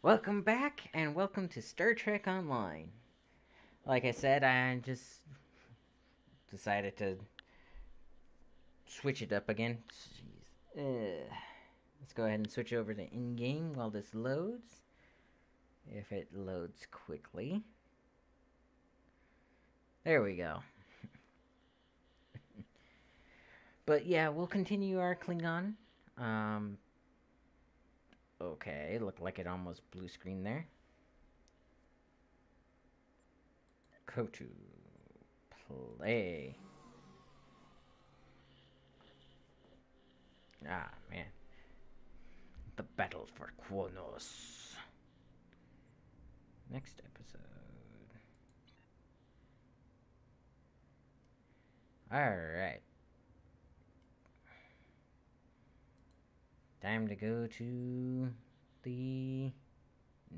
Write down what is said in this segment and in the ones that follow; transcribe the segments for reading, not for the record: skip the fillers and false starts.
Welcome back, and welcome to Star Trek Online. Like I said, I just decided to switch it up again. Jeez. Let's go ahead and switch over to in-game while this loads. If it loads quickly. There we go. But yeah, we'll continue our Klingon. Um, okay, looked like it almost blue screen there. Kotu. Play. Ah, man. The battle for Kronos. Next episode. Alright. Time to go to the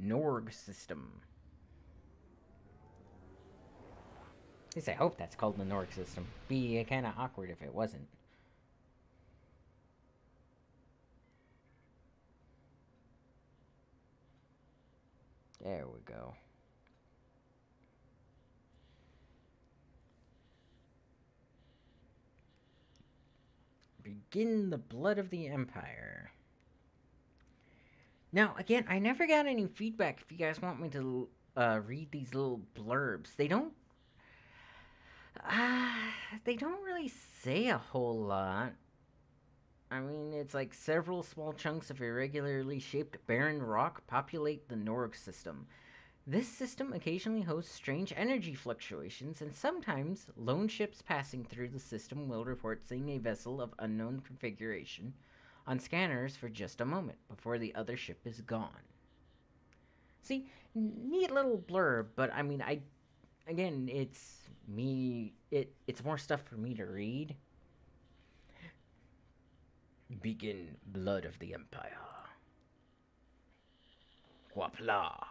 Norg system. At least I hope that's called the Norg system. Be kind of awkward if it wasn't. There we go. Begin the blood of the Empire. Now, again, I never got any feedback if you guys want me to read these little blurbs. Uh, they don't really say a whole lot. I mean, it's like several small chunks of irregularly shaped barren rock populate the Norg system. This system occasionally hosts strange energy fluctuations, and sometimes lone ships passing through the system will report seeing a vessel of unknown configuration on scanners for just a moment before the other ship is gone. See, neat little blurb, but I mean, again, it's more stuff for me to read. Begin blood of the Empire. Wapla.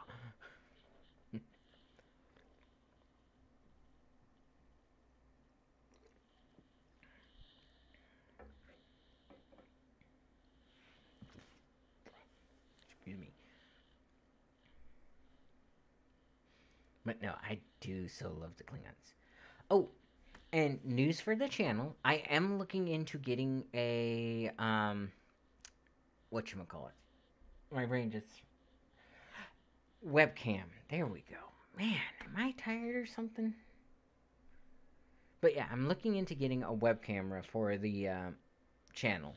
Excuse me. But no, I do so love the Klingons. Oh, and news for the channel. I am looking into getting a whatchamacallit. My brain just webcam. There we go. Man, am I tired or something? But yeah, I'm looking into getting a web camera for the channel.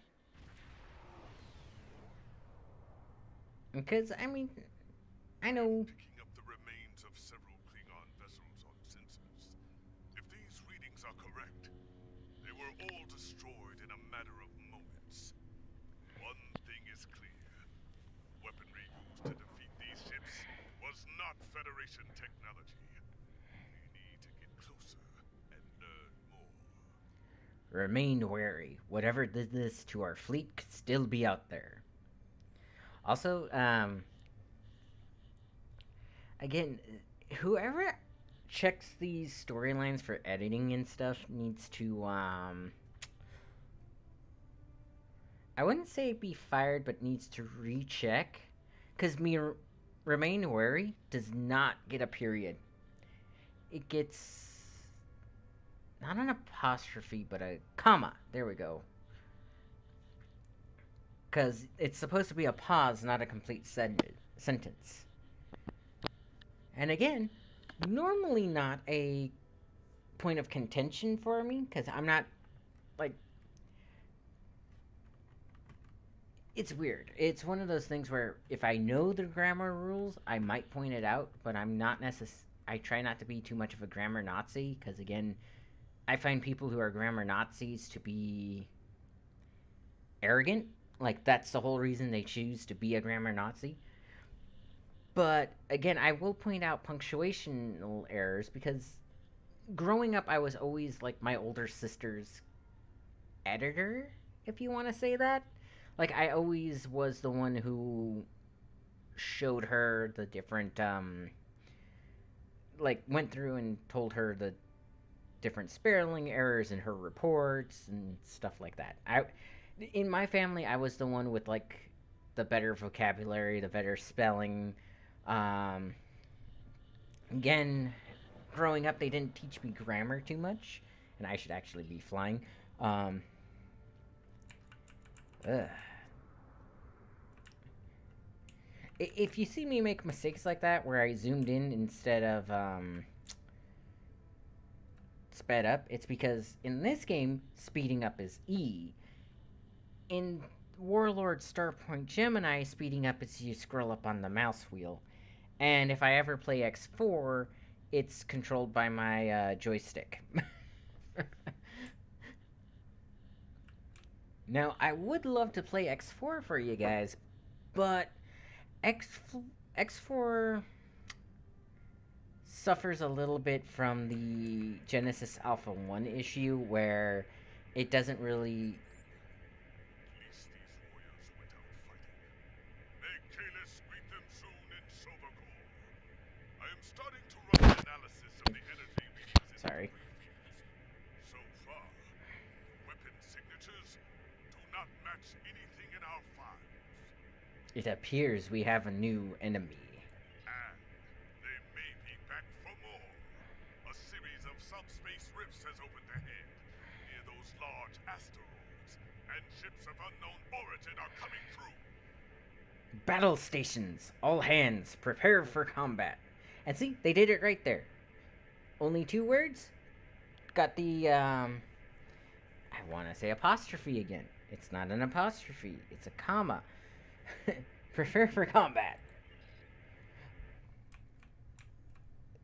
Because I mean, I know. Picking up the remains of several Klingon vessels on sensors. If these readings are correct, they were all destroyed in a matter of moments. One thing is clear. Weaponry used to defeat these ships was not Federation technology. We need to get closer and learn more. Remain wary. Whatever did this to our fleet could still be out there. Also, again, whoever checks these storylines for editing and stuff needs to I wouldn't say be fired, but needs to recheck, because remain wary does not get a period. It gets not an apostrophe, but a comma. There we go. Because it's supposed to be a pause, not a complete sentence. And again, normally not a point of contention for me, because I'm not, like, it's weird. It's one of those things where if I know the grammar rules, I might point it out, but I'm not I try not to be too much of a grammar Nazi, because again, I find people who are grammar Nazis to be arrogant. Like, that's the whole reason they choose to be a grammar Nazi. But again, I will point out punctuational errors because growing up, I was always like my older sister's editor, if you want to say that. Like, I always was the one who showed her the different, like, went through and told her the different spelling errors in her reports and stuff like that. In my family, I was the one with, like, the better vocabulary, the better spelling. Um, Again, growing up, they didn't teach me grammar too much, and I should actually be flying. Um, ugh. If you see me make mistakes like that, where I zoomed in instead of sped up, it's because in this game, speeding up is E. In Warlord Starpoint Gemini, speeding up is you scroll up on the mouse wheel. And if I ever play X4, it's controlled by my joystick. Now, I would love to play X4 for you guys, but X X4 suffers a little bit from the Genesis Alpha 1 issue where it doesn't really. At least these warriors went out fighting. May Kalis greet them soon in Sovagor. I am starting to run an analysis of the energy readings in Sorry. the briefings. So far, weapon signatures do not match anything in our files. It appears we have a new enemy. And they may be back for more. A series of subspace rifts has opened ahead, near those large asteroids, and ships of unknown origin are coming through. Battle stations! All hands, prepare for combat. And see, they did it right there. Only 2 words? Got the, I want to say apostrophe again. It's not an apostrophe, it's a comma. Prepare for combat.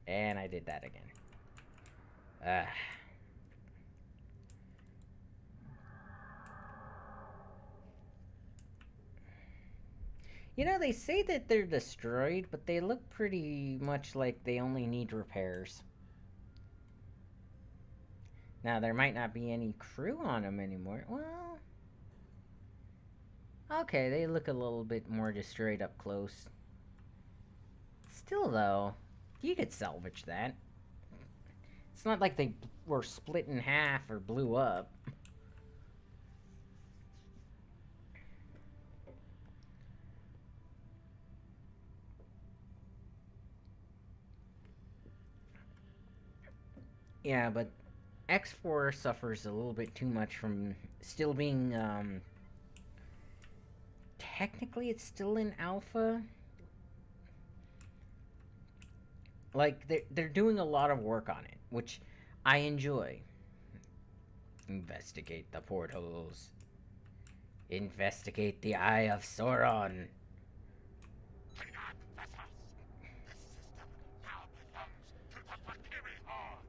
And I did that again. You know, they say that they're destroyed, but they look pretty much like they only need repairs. Now, there might not be any crew on them anymore. Well, okay, they look a little bit more destroyed up close. Still, though, you could salvage that. It's not like they were split in half or blew up. Yeah, but X4 suffers a little bit too much from still being, technically it's still in alpha. Like, they're doing a lot of work on it, which I enjoy. Investigate the portals. Investigate the Eye of Sauron. Bring up vessels. This system now belongs to the Valkyrie Horde.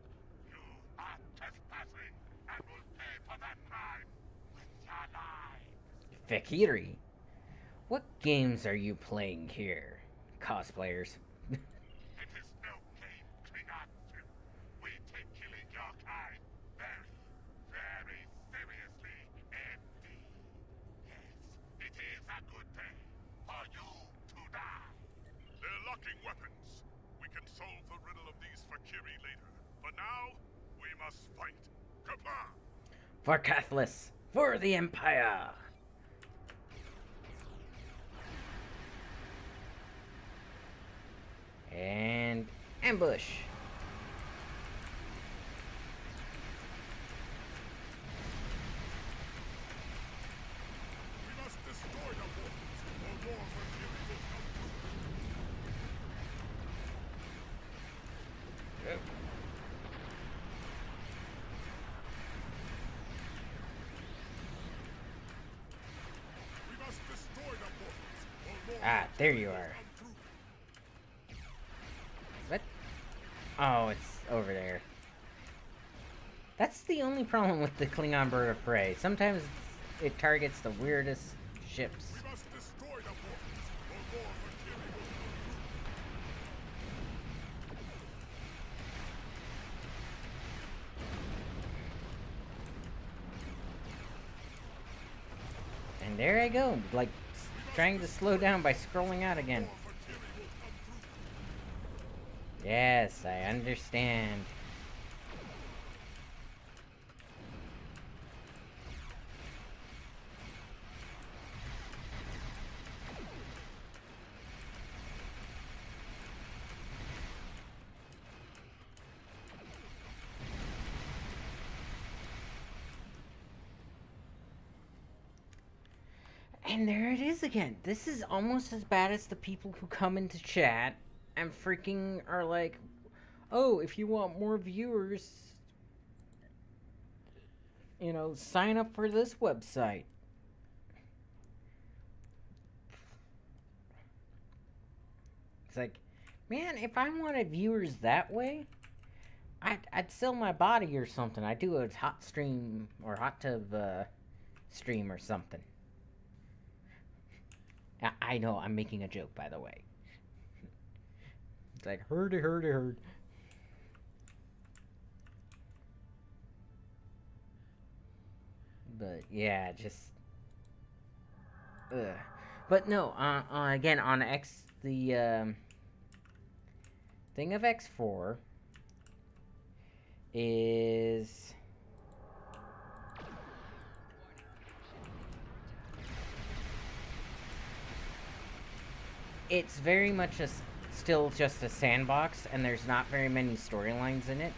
You are trespassing and will pay for that crime with your lives. Valkyrie? What games are you playing here, cosplayers? It is no game, Klingon. We take killing your kind very, very seriously indeed. Yes, it is a good day for you to die. They're locking weapons. We can solve the riddle of these Valkyrie later. But now, we must fight. Kapla! For Catholics, for the Empire! And ambush. We must destroy the portals, or more Valkyrie will come through. Yep. We must destroy the portals, or more There you Valkyrie will are. come through. What? Oh, it's over there. That's the only problem with the Klingon bird of prey. Sometimes it targets the weirdest ships. We must destroy the portals, or more Valkyrie will come And there I go, like trying to slow down by scrolling out again. through. More Valkyrie will come through. Yes, I understand. And there it is again. This is almost as bad as the people who come into chat and freaking are like, oh, if you want more viewers, sign up for this website. It's like, man, if I wanted viewers that way, I'd sell my body or something. I'd do a hot stream or hot tub stream or something. I know, I'm making a joke, by the way. It's like, hurdy. But yeah, just but no, again on X, the thing of X4 is it's very much still just a sandbox, and there's not very many storylines in it.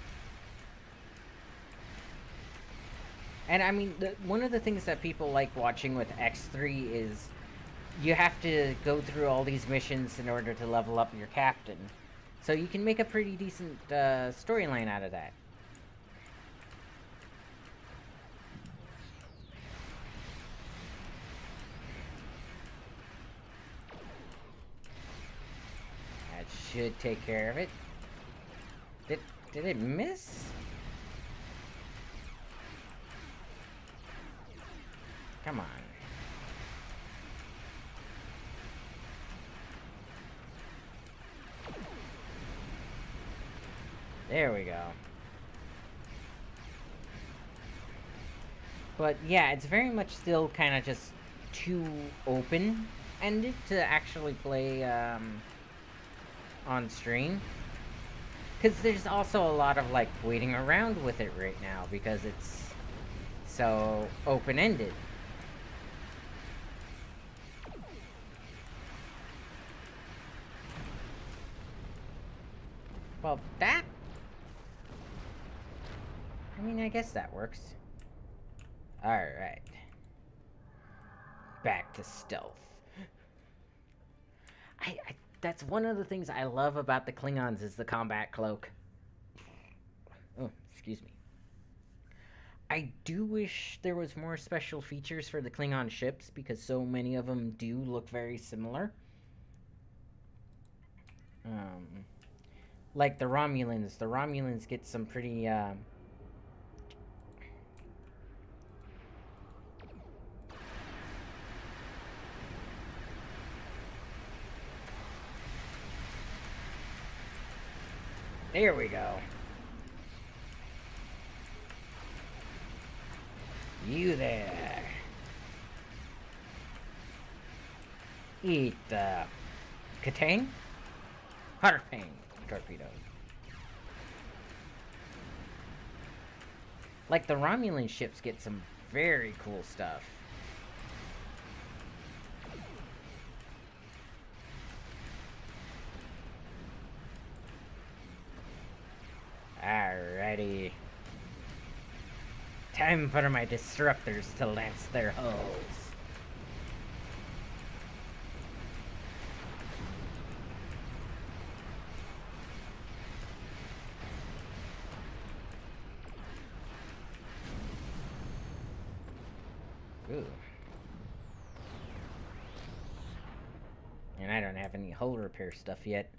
And I mean, one of the things that people like watching with X3 is you have to go through all these missions in order to level up your captain. So you can make a pretty decent storyline out of that. That should take care of it. Did it miss? Come on. There we go. But yeah, it's very much still kind of just too open-ended to actually play on stream. Because there's also a lot of like waiting around with it right now because it's so open-ended. Well, that... I mean, I guess that works. Alright. Back to stealth. That's one of the things I love about the Klingons is the combat cloak. Oh, excuse me. I do wish there was more special features for the Klingon ships because so many of them do look very similar. Like the Romulans. The Romulans get some pretty, There we go. You there. Eat the... Katang? Harpang torpedo. Like, the Romulan ships get some very cool stuff. Alrighty. Time for my disruptors to lance their hulls. Ooh. And I don't have any hull repair stuff yet.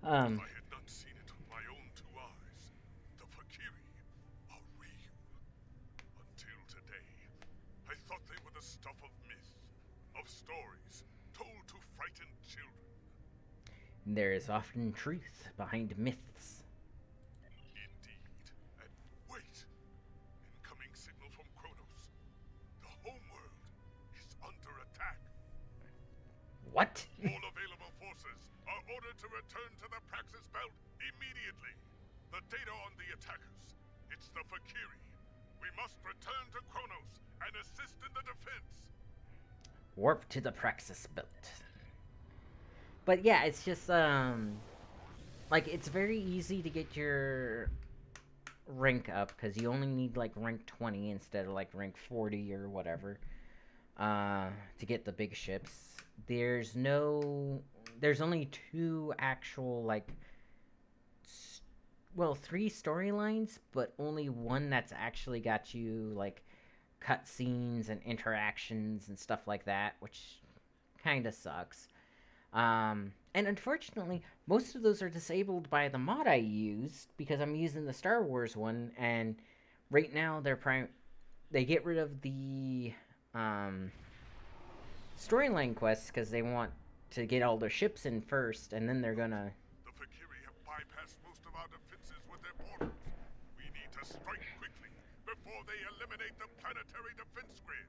If I had not seen it with my own two eyes, the Fakiri are real. Until today, I thought they were the stuff of myth, of stories told to frighten children. There is often truth behind myths. Indeed. And wait! Incoming signal from Kronos. The homeworld is under attack. What? All available forces are ordered to return to the Praxis Belt immediately. The data on the attackers. It's the Fakiri. We must return to Kronos and assist in the defense. Warp to the Praxis Belt. But yeah, it's just, like, it's very easy to get your rank up, because you only need, like, rank 20 instead of, like, rank 40 or whatever. to get the big ships. There's no, there's only two actual like, well, three storylines, but only one that's actually got you like cutscenes and interactions and stuff like that, which kind of sucks. And unfortunately, most of those are disabled by the mod I used because I'm using the Star Wars one, and right now they get rid of the um, storyline quests because they want to get all their ships in first, and then they're gonna. The Fakiri have bypassed most of our defenses with their portals. We need to strike quickly before they eliminate the planetary defense grid.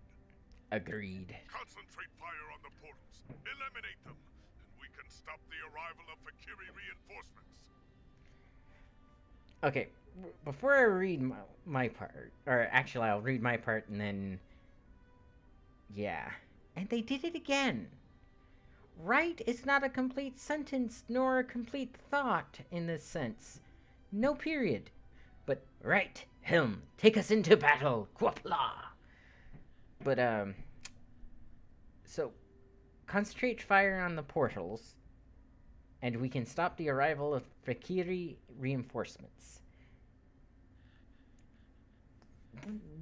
Agreed. Concentrate fire on the portals. Eliminate them, and we can stop the arrival of Fakiri reinforcements. Okay, before I read my part, or actually, I'll read my part and then. Yeah. And they did it again. Right is not a complete sentence nor a complete thought in this sense. No period. But right, Helm, take us into battle, Quapla. But, so, concentrate fire on the portals, and we can stop the arrival of Fakiri reinforcements.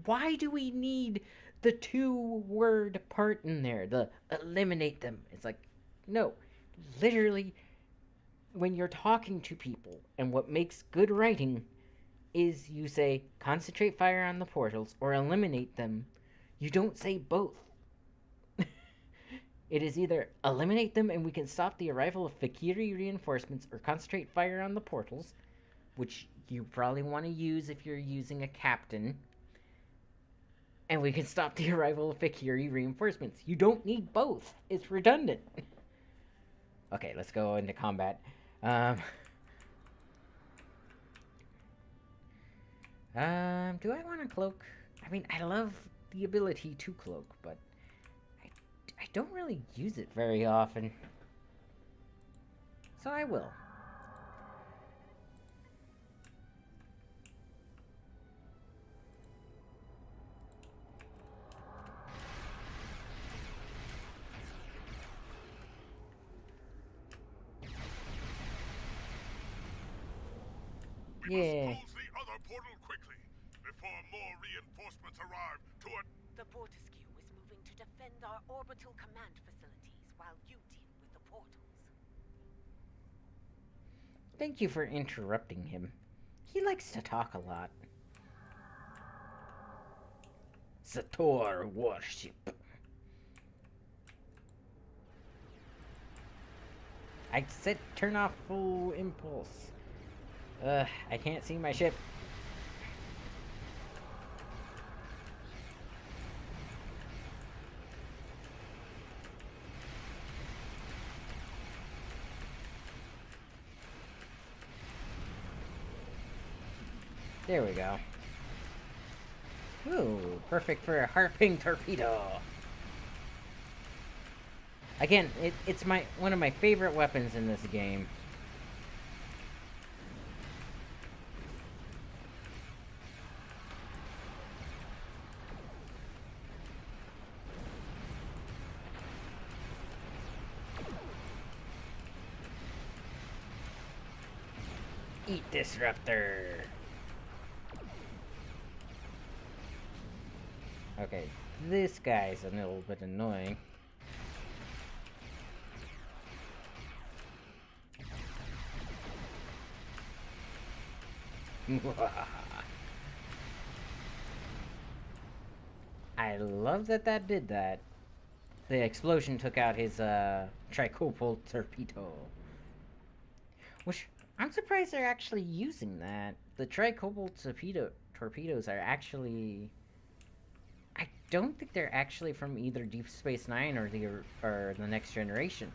Why do we need the two-word part in there? The eliminate them. It's like, no. Literally, when you're talking to people, and what makes good writing is you say, concentrate fire on the portals, or eliminate them. You don't say both. It is either eliminate them and we can stop the arrival of Fakiri reinforcements, or concentrate fire on the portals, which you probably want to use if you're using a captain, and we can stop the arrival of Fakiri reinforcements. You don't need both. It's redundant. Okay, let's go into combat. Do I want to cloak? I mean, I love the ability to cloak, but I don't really use it very often. So I will. Yeah. Close the other portal quickly before more reinforcements arrive to it. The Fortescue is moving to defend our orbital command facilities while you deal with the portals. Thank you for interrupting him. He likes to talk a lot. Sator warship. I said turn off full impulse. I can't see my ship. There we go. Ooh, perfect for a harping torpedo. Again, it's one of my favorite weapons in this game. Eat disruptor. Okay, this guy's a little bit annoying. I love that did that. The explosion took out his tricopole torpedo. Which, I'm surprised they're actually using that. The tricopole torpedoes are actually... I don't think they're actually from either Deep Space Nine or the Next Generation.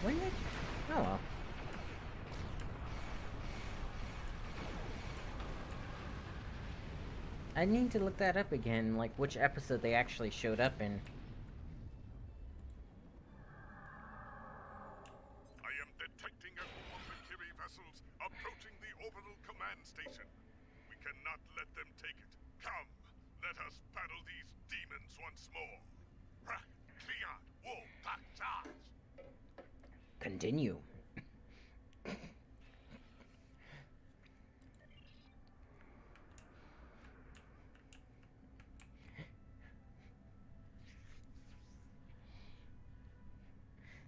When did... Oh well. I need to look that up again, like which episode they actually showed up in. approaching the orbital command station. We cannot let them take it. Come, let us battle these demons once more. Cleon, Wolf, Pack, charge! Continue.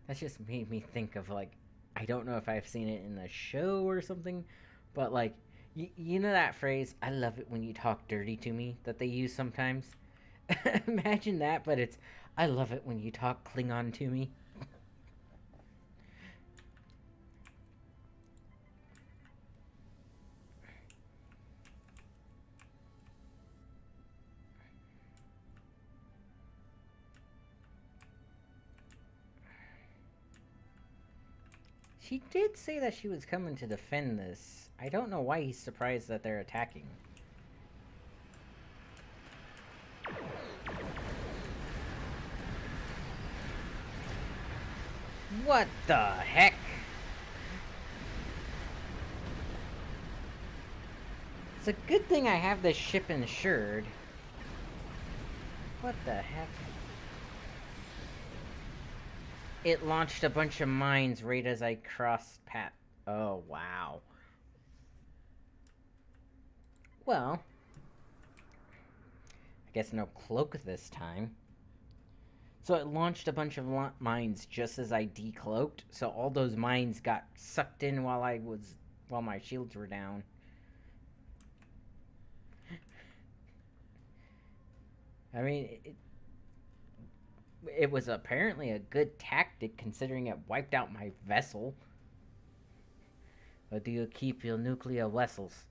That just made me think of, like, I don't know if I've seen it in the show or something, but like, you know that phrase, "I love it when you talk dirty to me," that they use sometimes? Imagine that, but it's, "I love it when you talk Klingon to me." She did say that she was coming to defend this. I don't know why he's surprised that they're attacking. What the heck? It's a good thing I have this ship insured. What the heck? It launched a bunch of mines right as I crossed path. Oh, wow. Well, I guess no cloak this time. So it launched a bunch of mines just as I decloaked. So all those mines got sucked in while my shields were down. I mean, it was apparently a good tactic considering it wiped out my vessel. Or do you keep your nuclear vessels?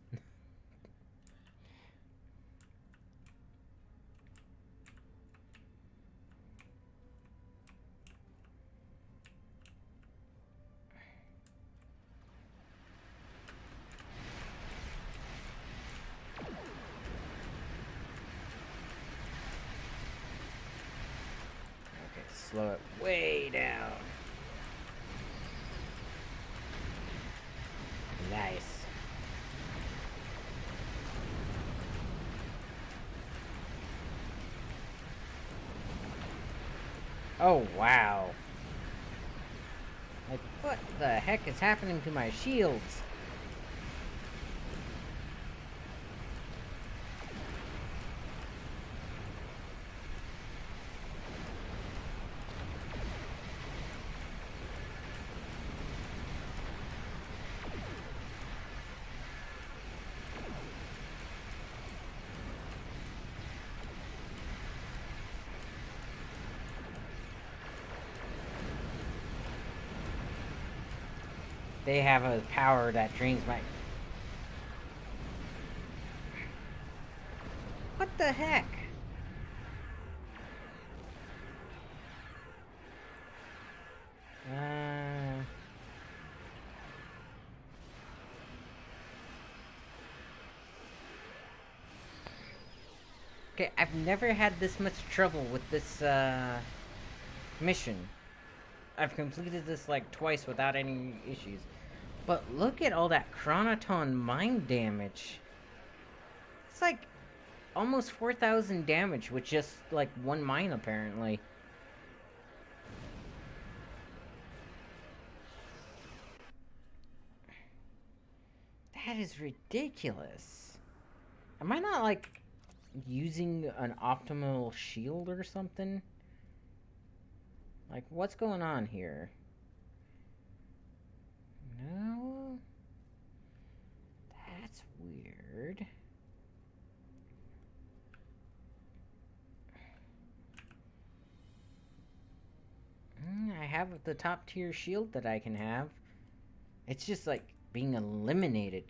Slow it way down. Nice. Oh, wow. Like, what the heck is happening to my shields? They have a power that drains my... What the heck? Okay, I've never had this much trouble with this, mission. I've completed this, like, twice without any issues. But look at all that chronoton mine damage. It's like almost 4,000 damage with just, like, one mine, apparently. That is ridiculous. Am I not, like, using an optimal shield or something? Like, what's going on here? No? That's weird. I have the top tier shield that I can have. It's just like being eliminated.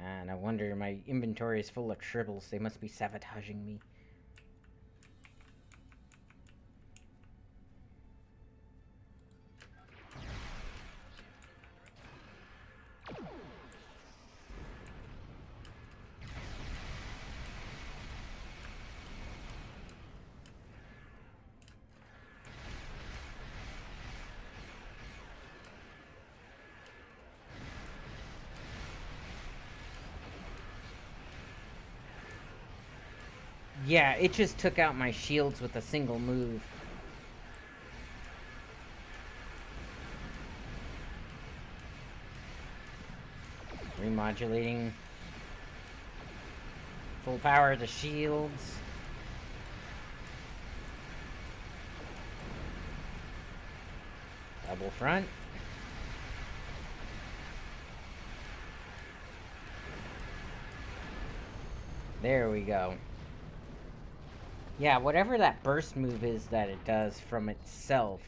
And I wonder, my inventory is full of tribbles. They must be sabotaging me. Yeah, it just took out my shields with a single move. Remodulating. Full power of the shields. Double front. There we go. Yeah, whatever that burst move is that it does from itself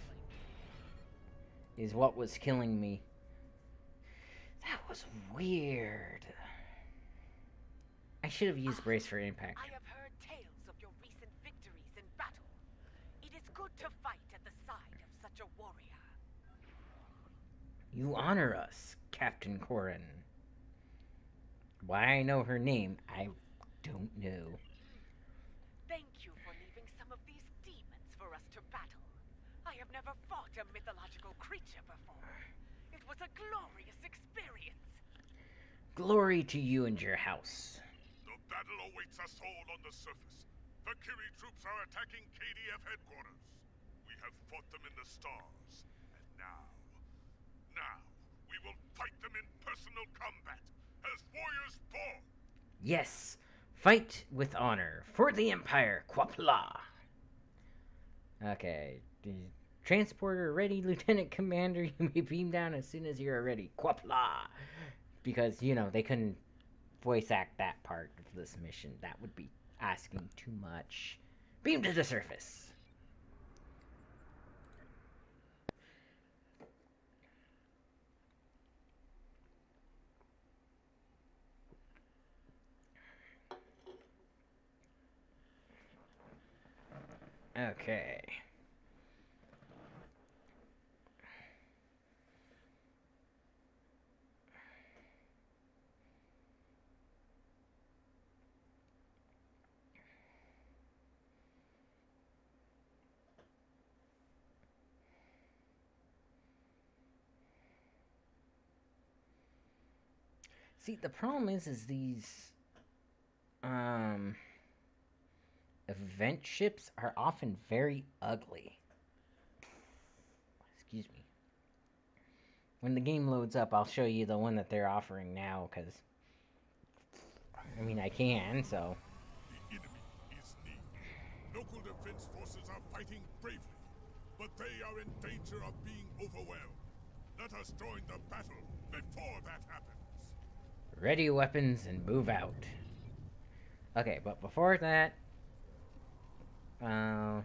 is what was killing me. That was weird. I should have used brace for impact. I have heard tales of your recent victories in battle. It is good to fight at the side of such a warrior. You honor us, Captain Corin. Why I know her name, I don't know. Thank you for leaving some of these demons for us to battle. I have never fought a mythological creature before. It was a glorious experience. Glory to you and your house. The battle awaits us all on the surface. Valkyrie troops are attacking KDF headquarters. We have fought them in the stars. And now, we will fight them in personal combat, as warriors born. Yes, fight with honor for the Empire, Quapla. Okay, transporter ready, Lieutenant Commander. You may beam down as soon as you're ready, Quapla. Because, you know, they couldn't voice act that part of this mission. That would be asking too much. Beam to the surface. Okay. See, the problem is these event ships are often very ugly. Excuse me. When the game loads up, I'll show you the one that they're offering now, because I mean, I can, so. The enemy is near. Local defense forces are fighting bravely, but they are in danger of being overwhelmed. Let us join the battle before that happens. Ready weapons and move out. Okay, but before that, yeah,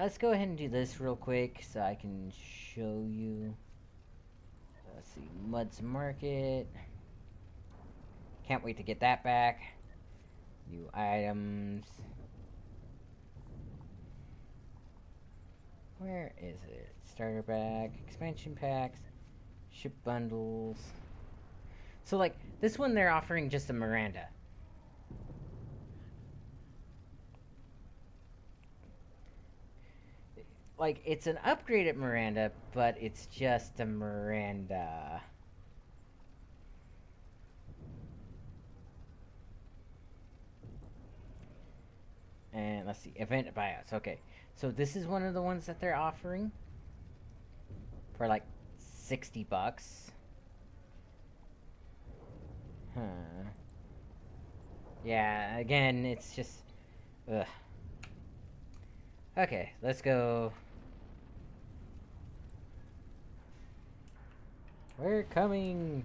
let's go ahead and do this real quick so I can show you. Let's see, Mud's Market. Can't wait to get that back. New items. Where is it? Starter pack, expansion packs, ship bundles. So, like, this one they're offering just a Miranda. Like, it's an upgraded Miranda, but it's just a Miranda. And let's see, event buyouts. Okay, so this is one of the ones that they're offering for like $60. Huh. Yeah, again, it's just. Ugh. Okay, let's go. We're coming.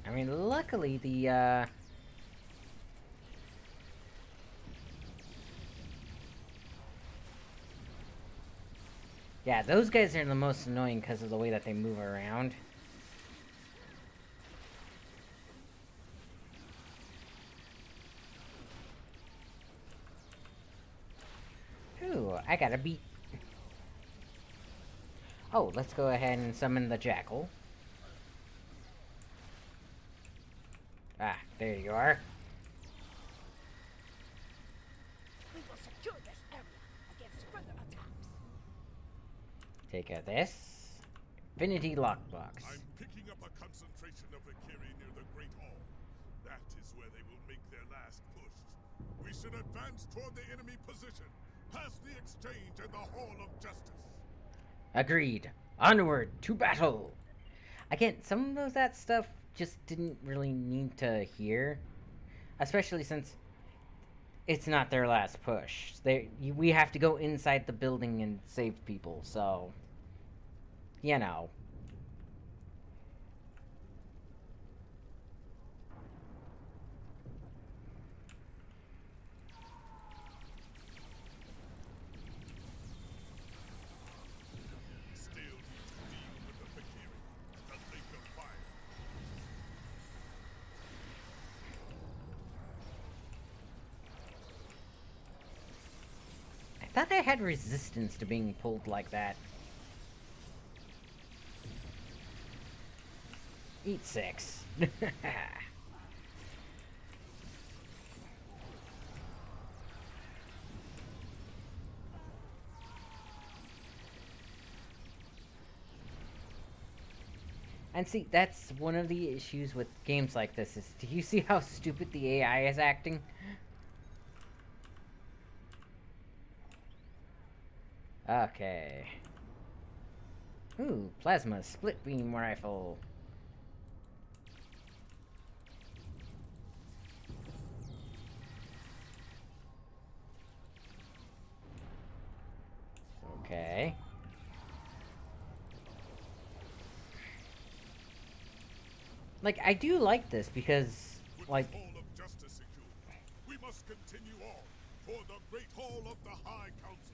I mean, luckily the yeah, those guys are the most annoying because of the way that they move around. Ooh, I got a beat. Oh, let's go ahead and summon the Jackal. Ah, there you are. We will secure this area against further attacks. Take this. Infinity Lockbox. I'm picking up a concentration of Valkyrie near the Great Hall. That is where they will make their last push. We should advance toward the enemy position, past the exchange and the Hall of Justice. Agreed. Onward to battle. Again, some of that stuff just didn't really need to hear, especially since it's not their last push. We have to go inside the building and save people, so you know. Still need to deal with the Valkyrie, the lake of fire. I thought I had resistance to being pulled like that. Eat 6. And see, that's one of the issues with games like this is, do you see how stupid the AI is acting? Okay. Ooh, plasma split beam rifle. Okay. Like, I do like this because, like, With the Hall of Justice secured, we must continue on toward the Great Hall of the High Council.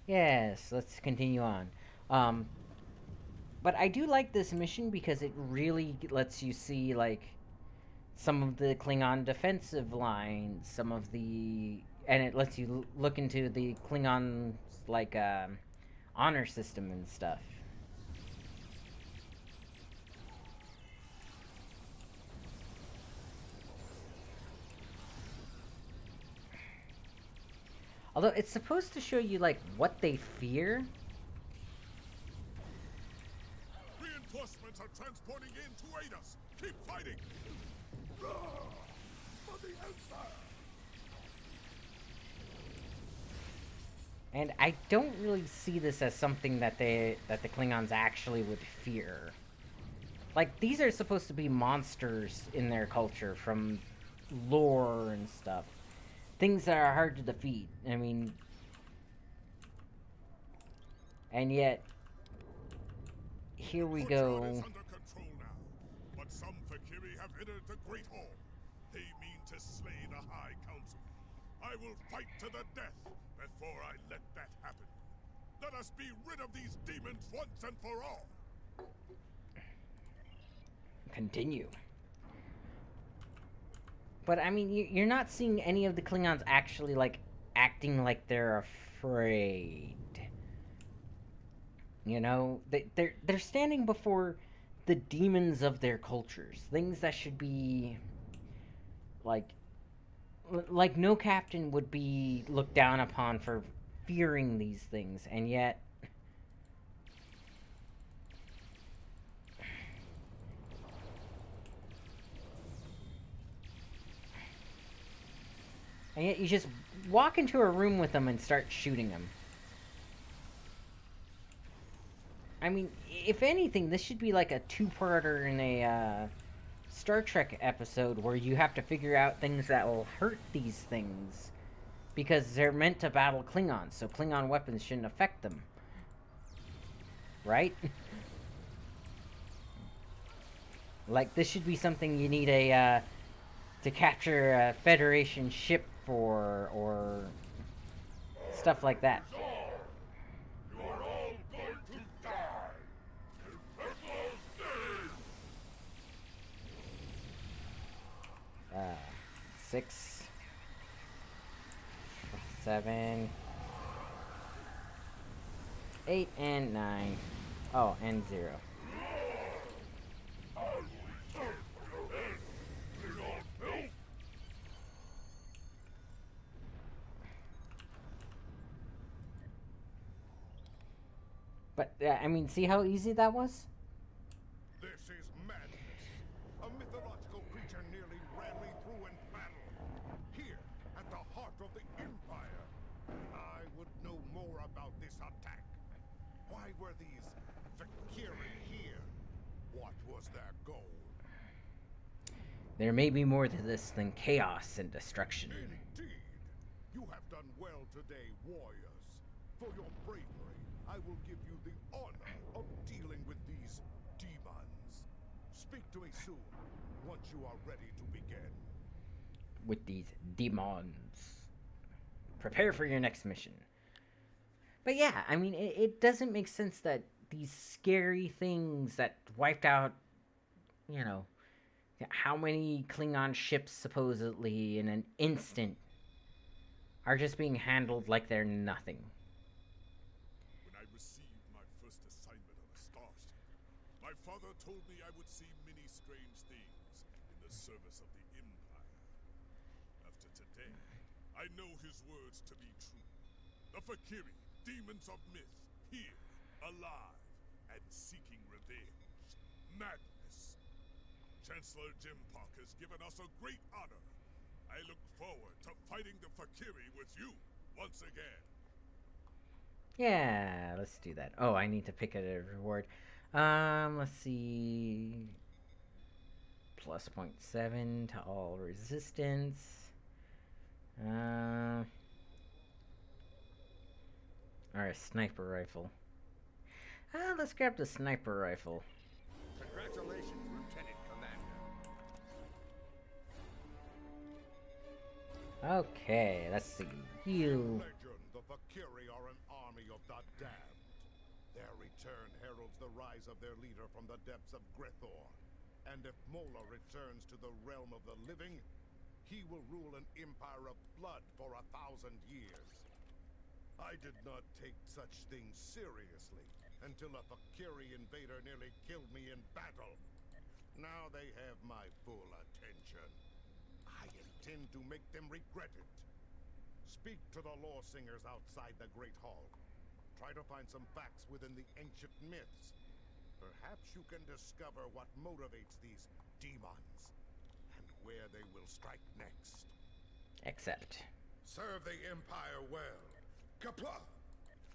yes, let's continue on. But I do like this mission because it really lets you see, like, some of the Klingon defensive lines, some of the... And it lets you look into the Klingon, like, honor system and stuff. Although it's supposed to show you, like, what they fear. Reinforcements are transporting in to aid us. Keep fighting. For the Empire. And I don't really see this as something that the Klingons actually would fear. Like, these are supposed to be monsters in their culture from lore and stuff. Things that are hard to defeat. I mean... And yet... Here we go. Courtyard is under control now, but some Valkyrie have entered the Great Hall. They mean to slay the High Council. I will fight to the death before I let that happen. Let us be rid of these demons once and for all. Continue. But, I mean, you're not seeing any of the Klingons actually, like, acting like they're afraid. You know? They're standing before the demons of their cultures. Things that should be, like no captain would be looked down upon for fearing these things, and yet... And yet you just walk into a room with them and start shooting them. I mean, if anything, this should be like a two-parter in a Star Trek episode where you have to figure out things that will hurt these things. Because they're meant to battle Klingons, so Klingon weapons shouldn't affect them. Right? Like, this should be something you need a, to capture a Federation ship for, or stuff like that. You are all going to die in Purple Stain. 6, 7, 8, and 9. Oh, and 0. But I mean, see how easy that was? This is madness. A mythological creature nearly ran me through in battle. Here, at the heart of the Empire. I would know more about this attack. Why were these Valkyrie here? What was their goal? There may be more to this than chaos and destruction. Indeed. You have done well today, warriors. For your bravery, I will give you the honor of dealing with these demons. Speak to me soon, once you are ready to begin. With these demons. Prepare for your next mission. But yeah, I mean, it doesn't make sense that these scary things that wiped out, you know, how many Klingon ships supposedly in an instant are just being handled like they're nothing. When I received my first assignment on a starship, my father told me I would see many strange things in the service of the Empire. After today, I know his words to be true. The Valkyrie, demons of myth, here, alive, and seeking revenge. Madness. Chancellor Jimpock has given us a great honor. I look forward to fighting the Valkyrie with you once again. Yeah, let's do that. Oh, I need to pick a reward. Let's see. Plus 0.7 to all resistance. Or a sniper rifle. Let's grab the sniper rifle. Congratulations, Lieutenant Commander. Okay, let's see. You. Legend, the Valkyrie are an army of the damned. Their return heralds the rise of their leader from the depths of Grethor. And if Mola returns to the realm of the living, he will rule an empire of blood for 1,000 years. I did not take such things seriously until a Valkyrie invader nearly killed me in battle. Now they have my full attention. I intend to make them regret it. Speak to the law singers outside the Great Hall. Try to find some facts within the ancient myths. Perhaps you can discover what motivates these demons and where they will strike next. Accept. Serve the Empire well. Kapla!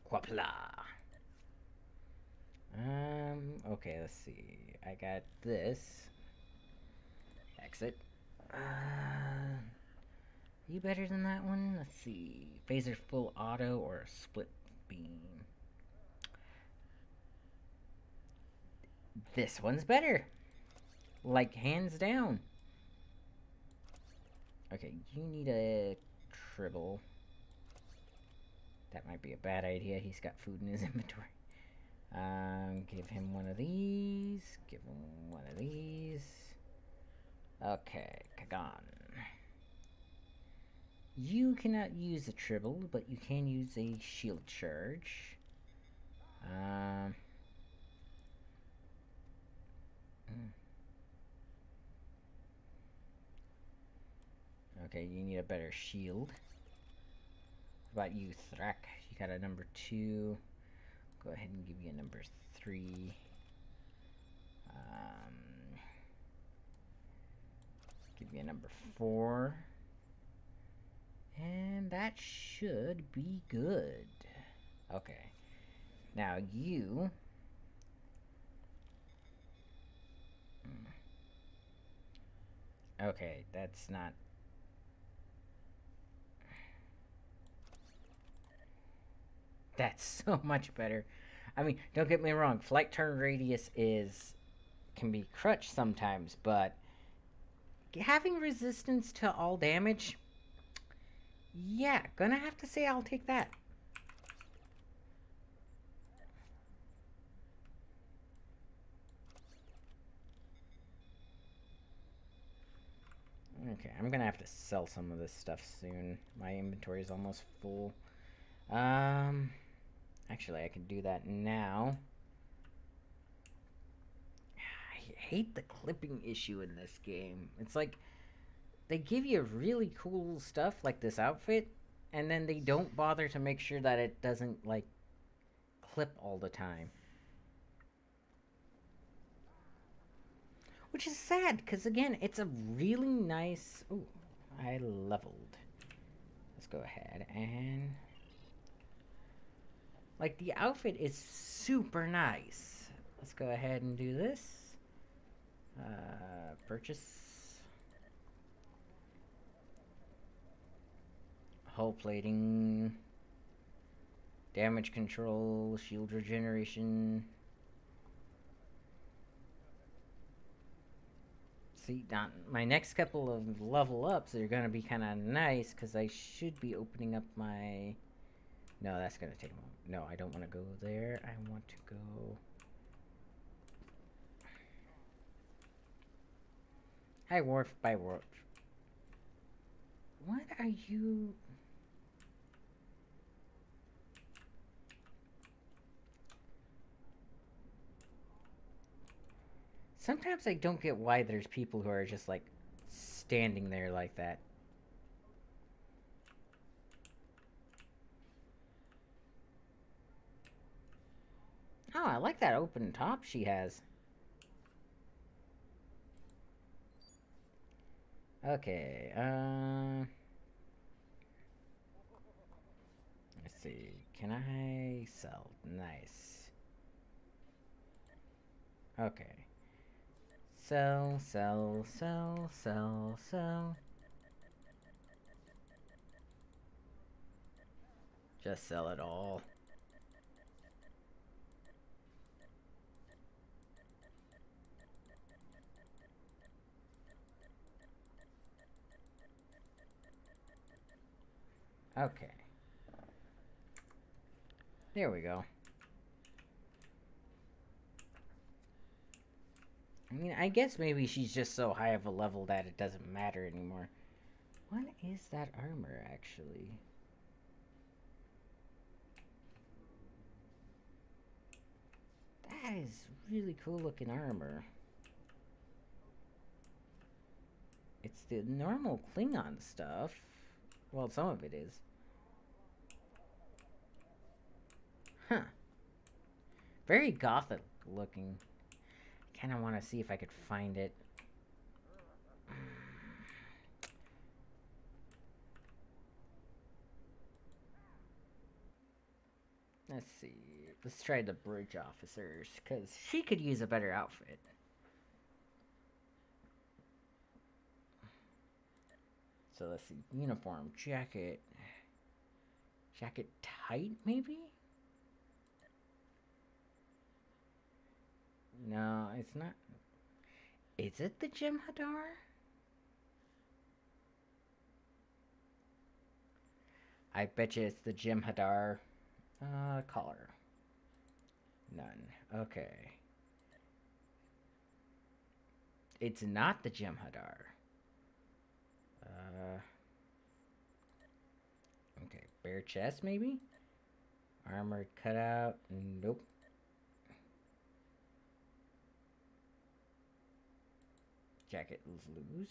Quapla. Okay, let's see. I got this. Exit. You better than that one? Let's see. Phaser full auto or split beam? This one's better. Like, hands down. Okay, you need a tribble. That might be a bad idea. He's got food in his inventory. Give him one of these. Give him one of these. Okay, Kagan. You cannot use a tribble, but you can use a shield charge. Okay, you need a better shield. What about you, Thrak? You got a number 2. Go ahead and give you a number 3. Give you a number 4. And that should be good. Okay. Now you... Okay, that's not... That's so much better. I mean, don't get me wrong. Flight turn radius can be crutch sometimes, but having resistance to all damage, yeah, gonna have to say I'll take that. Okay, I'm gonna have to sell some of this stuff soon. My inventory is almost full. Actually, I can do that now. I hate the clipping issue in this game. It's like they give you really cool stuff like this outfit, and then they don't bother to make sure that it doesn't like clip all the time. Which is sad, because again, it's a really nice... Ooh, I leveled. Let's go ahead and... Like, the outfit is super nice. Let's go ahead and do this. Purchase. Hull plating. Damage control. Shield regeneration. See, my next couple of level ups are going to be kind of nice, because I should be opening up my... No, that's going to take long. No, I don't want to go there. I want to go... Hi, Wharf by Wharf. What are you... Sometimes I don't get why there's people who are just, like, standing there like that. Oh, I like that open top she has. Okay, let's see. Can I sell? Nice. Okay. Sell, sell, sell, sell, sell. Just sell it all. Okay. There we go. I mean, I guess maybe she's just so high of a level that it doesn't matter anymore. What is that armor, actually? That is really cool looking armor. It's the normal Klingon stuff. Well, some of it is. Huh. Very gothic looking. Kind of want to see if I could find it. Let's see. Let's try the bridge officers, because she could use a better outfit. So let's see. Uniform, jacket. Jacket tight, maybe? No, it's not. Is it the Jem'Hadar? I bet you it's the Jem'Hadar. Collar. None. Okay. It's not the Jem'Hadar. Okay. Bare chest, maybe? Armored cutout. Nope. Jacket is loose.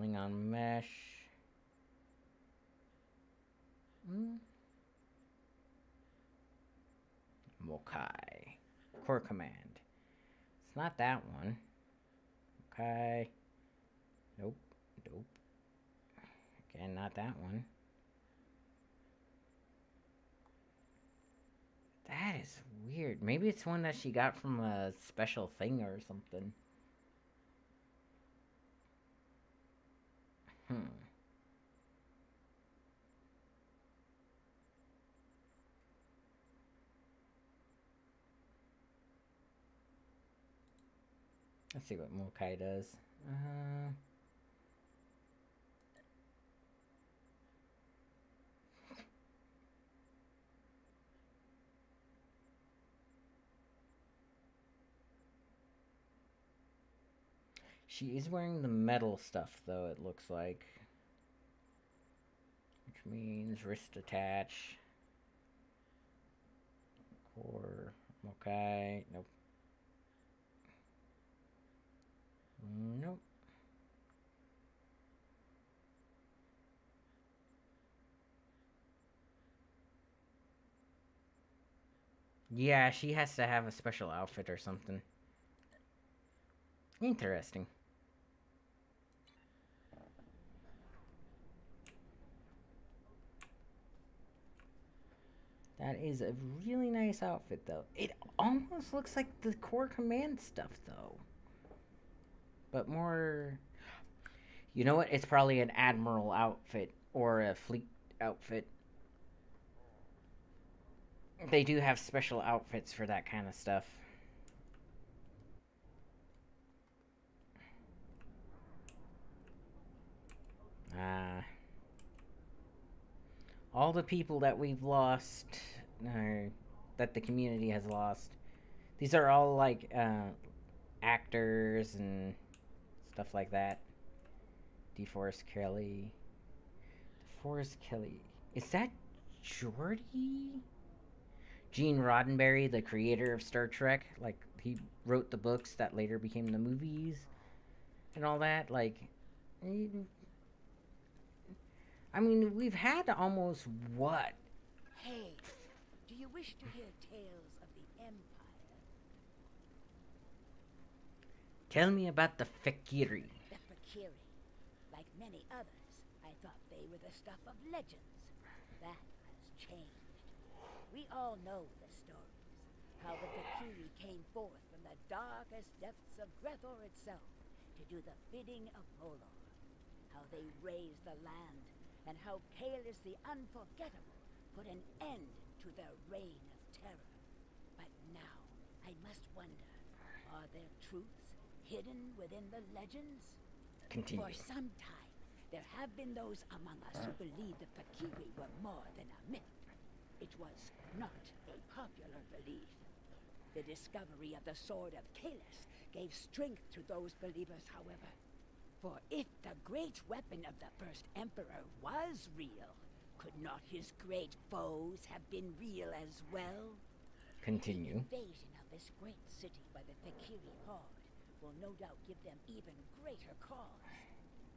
Klingon mesh. Mokai. Core command. It's not that one. Okay. Nope. Nope. Again, not that one. That is weird. Maybe it's one that she got from a special thing or something. Let's see what Mokai does. She is wearing the metal stuff, though, it looks like. Which means wrist attach. Core. Okay. Nope. Nope. Yeah, she has to have a special outfit or something. Interesting. That is a really nice outfit, though. It almost looks like the Core Command stuff, though. But more. You know what? It's probably an Admiral outfit or a Fleet outfit. They do have special outfits for that kind of stuff. Ah. All the people that we've lost, or that the community has lost. These are all like actors and stuff like that. DeForest Kelly. DeForest Kelly. Is that Jordy? Gene Roddenberry, the creator of Star Trek, like he wrote the books that later became the movies and all that. Like, I mean, we've had almost what? Hey, do you wish to hear tales of the Empire? Tell me about the Fakiri. The Fakiri. Like many others, I thought they were the stuff of legends. That has changed. We all know the stories. How the Fakiri came forth from the darkest depths of Grethor itself to do the bidding of Molor. How they raised the land, and how Kaelus the Unforgettable put an end to their reign of terror. But now, I must wonder, are there truths hidden within the legends? Continue. For some time, there have been those among us who believed the Fakiri were more than a myth. It was not a popular belief. The discovery of the Sword of Kaelus gave strength to those believers, however. For if the great weapon of the first Emperor was real, could not his great foes have been real as well? Continue. The invasion of this great city by the Fakiri horde will no doubt give them even greater cause.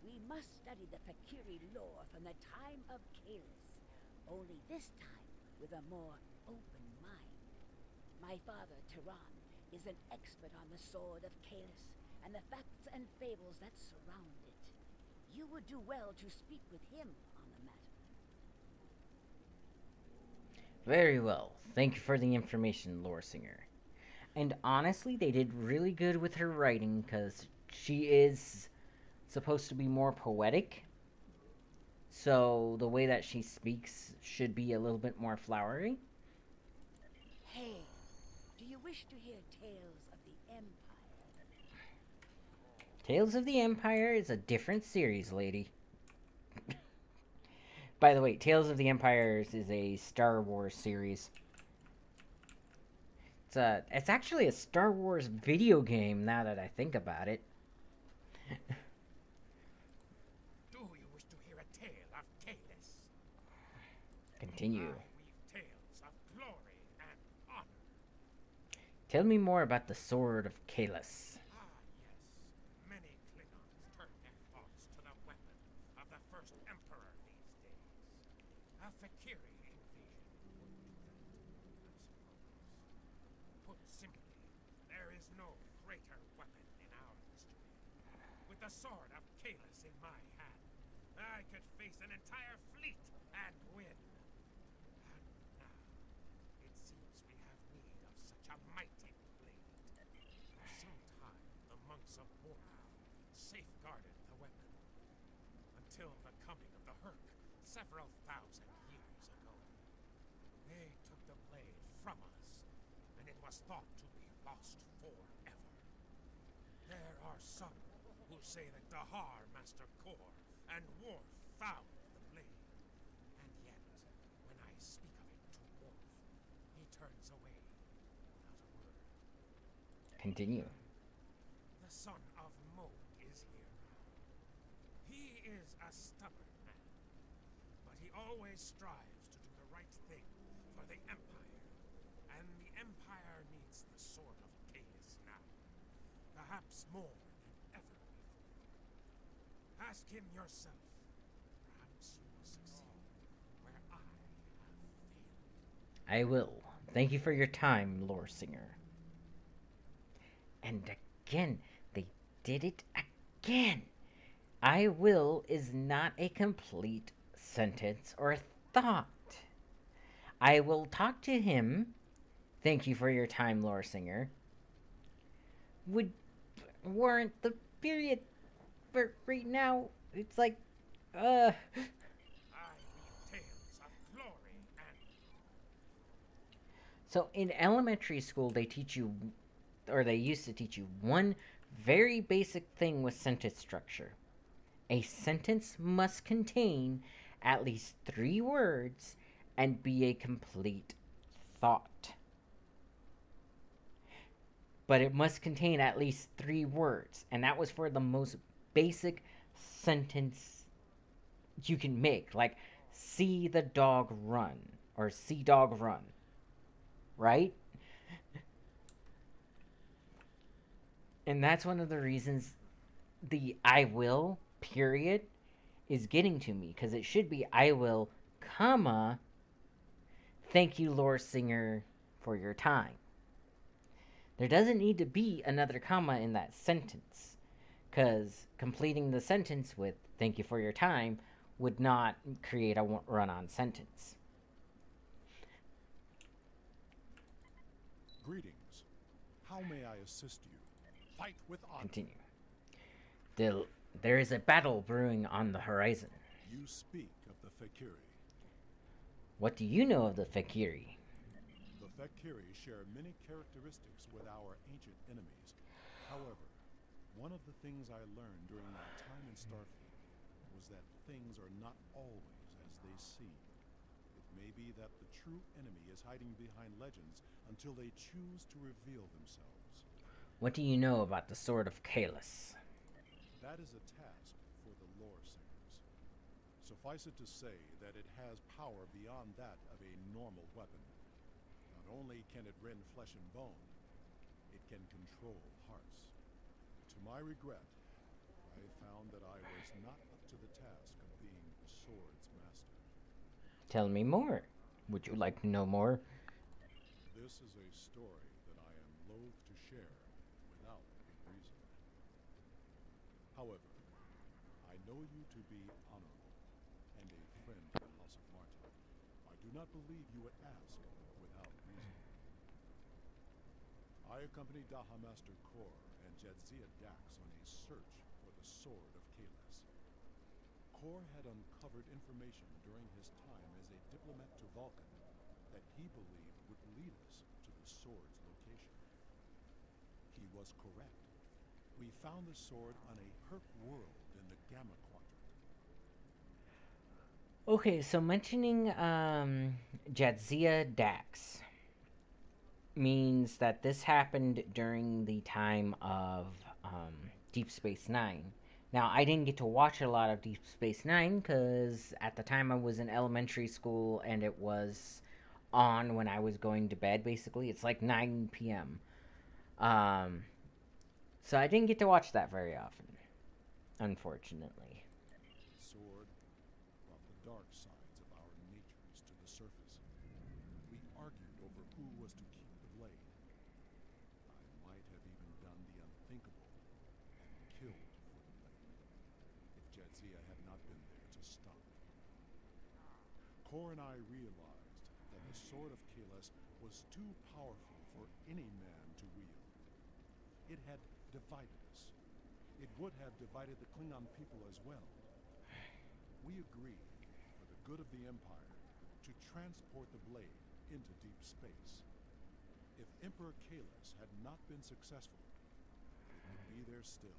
We must study the Fakiri lore from the time of Kaelus, only this time with a more open mind. My father, Tyran, is an expert on the Sword of Kaelus and the facts and fables that surround it. You would do well to speak with him on the matter. Very well. Thank you for the information, Lore Singer. And honestly, they did really good with her writing because she is supposed to be more poetic. So the way that she speaks should be a little bit more flowery. Hey, do you wish to hear tales of the Empire? Tales of the Empire is a different series, lady. By the way, Tales of the Empire is a Star Wars series. It's actually a Star Wars video game now that I think about it. Do you wish to hear a tale of Kaelus? Continue. I weave tales of glory and honor. Tell me more about the Sword of Kaelus. Ah, yes. Many Klingons turn their thoughts to the weapon of the first Emperor these days. A Fakiri invasion would do that, I suppose. Put simply, there is no greater weapon in our history. With the Sword of Kaelus in my hand, I could face an entire fleet and win. And now, it seems we have need of such a mighty blade. For some time, the monks of Morgoth safeguarded the weapon, until the coming of the Hurk several thousand years ago. They took the blade from us, and it was thought to be lost forever. There are some who say that Dahar Master Kor and Worf found the blade. And yet, when I speak of it to Worf, he turns away without a word. Continue. The son of Mog is here now. He is a stubborn man, but he always strives to do the right thing for the Empire. And the Empire needs the Sword of Kaelus now, perhaps more than ever before. Ask him yourself. Perhaps you will succeed where I have failed. I will. Thank you for your time, Lore Singer. And again, they did it again. I will is not a complete sentence or thought. I will talk to him. Thank you for your time, Lore Singer. Would warrant the period, but right now it's like, uh. I read tales of glory and So in elementary school, they teach you, or they used to teach you, one very basic thing with sentence structure. A sentence must contain at least 3 words and be a complete thought. But it must contain at least 3 words, and that was for the most basic sentence you can make, like see the dog run or see dog run, right? And that's one of the reasons the I will period is getting to me, because it should be I will, comma, thank you, Lore Singer, for your time. There doesn't need to be another comma in that sentence, because completing the sentence with thank you for your time would not create a run-on sentence. Greetings. How may I assist you? Fight with honor. Continue. There is a battle brewing on the horizon. You speak of the Fakiri. What do you know of the Fakiri? The Fakiri share many characteristics with our ancient enemies. However, one of the things I learned during my time in Starfleet was that things are not always as they seem. It may be that the true enemy is hiding behind legends until they choose to reveal themselves. What do you know about the Sword of Kahless? That is a task for the lore singers. Suffice it to say that it has power beyond that of a normal weapon. Not only can it rend flesh and bone, it can control hearts. To my regret, I found that I was not up to the task of being the sword's master. Tell me more. Would you like to know more? This is a story that I am loath to share without a reason. However, I know you to be honorable and a friend of the House of Martin. I do not believe you would ask without reason. I accompanied Daha Master Kor and Jadzia Dax on a search for the Sword of Kahless. Kor had uncovered information during his time as a diplomat to Vulcan that he believed would lead us to the sword's location. He was correct. We found the sword on a Herc world in the Gamma Quadrant. Okay, so mentioning Jadzia Dax means that this happened during the time of Deep Space Nine. Now, I didn't get to watch a lot of Deep Space Nine because at the time I was in elementary school and it was on when I was going to bed, basically. It's like 9 p.m. So I didn't get to watch that very often, unfortunately. The sword brought the dark sides of our natures to the surface. We argued over who was to keep the blade. I might have even done the unthinkable and killed for the blade, if Jadzia had not been there to stop me. Kor and I realized that the Sword of Kahless was too powerful for any man to wield. It had divided us. It would have divided the Klingon people as well. We agreed, for the good of the Empire, to transport the blade into deep space. If Emperor Kahless had not been successful, it would be there still.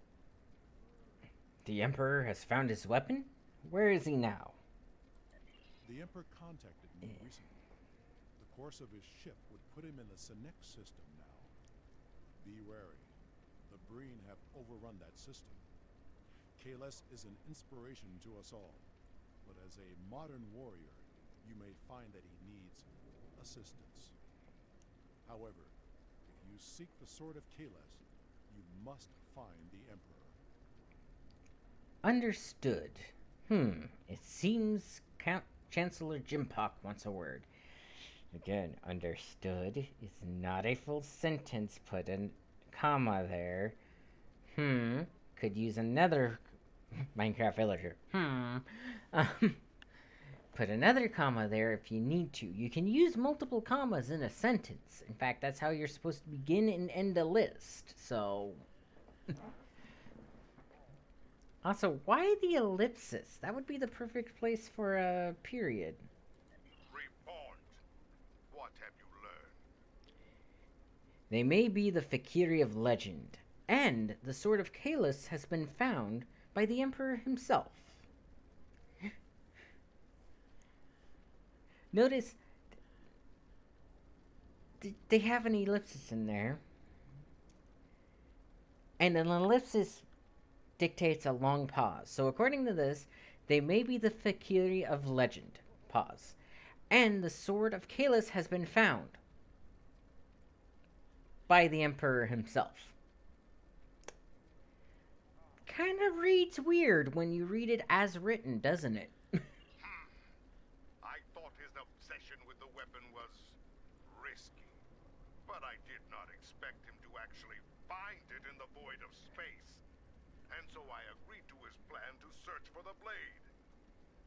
The Emperor has found his weapon? Where is he now? The Emperor contacted me recently. The course of his ship would put him in the Senex system now. Be wary. The Breen have overrun that system. Kahless is an inspiration to us all, but as a modern warrior, you may find that he needs assistance. However, if you seek the Sword of Kahless, you must find the Emperor. Understood. It seems Count Chancellor Jimpock wants a word. Again, understood is not a full sentence. Put a comma there. Could use another Minecraft villager. Um, Put another comma there if you need to. You can use multiple commas in a sentence. In fact, that's how you're supposed to begin and end a list. So. Also, why the ellipsis? That would be the perfect place for a period. Report. What have you learned? They may be the Fakiri of legend, and the Sword of Kalis has been found by the Emperor himself. Notice they have an ellipsis in there, and an ellipsis dictates a long pause. So according to this, they may be the Fakiri of legend. Pause. And the Sword of Kalis has been found by the Emperor himself. Kind of reads weird when you read it as written, doesn't it? I thought his obsession with the weapon was risky, but I did not expect him to actually find it in the void of space. And so I agreed to his plan to search for the blade.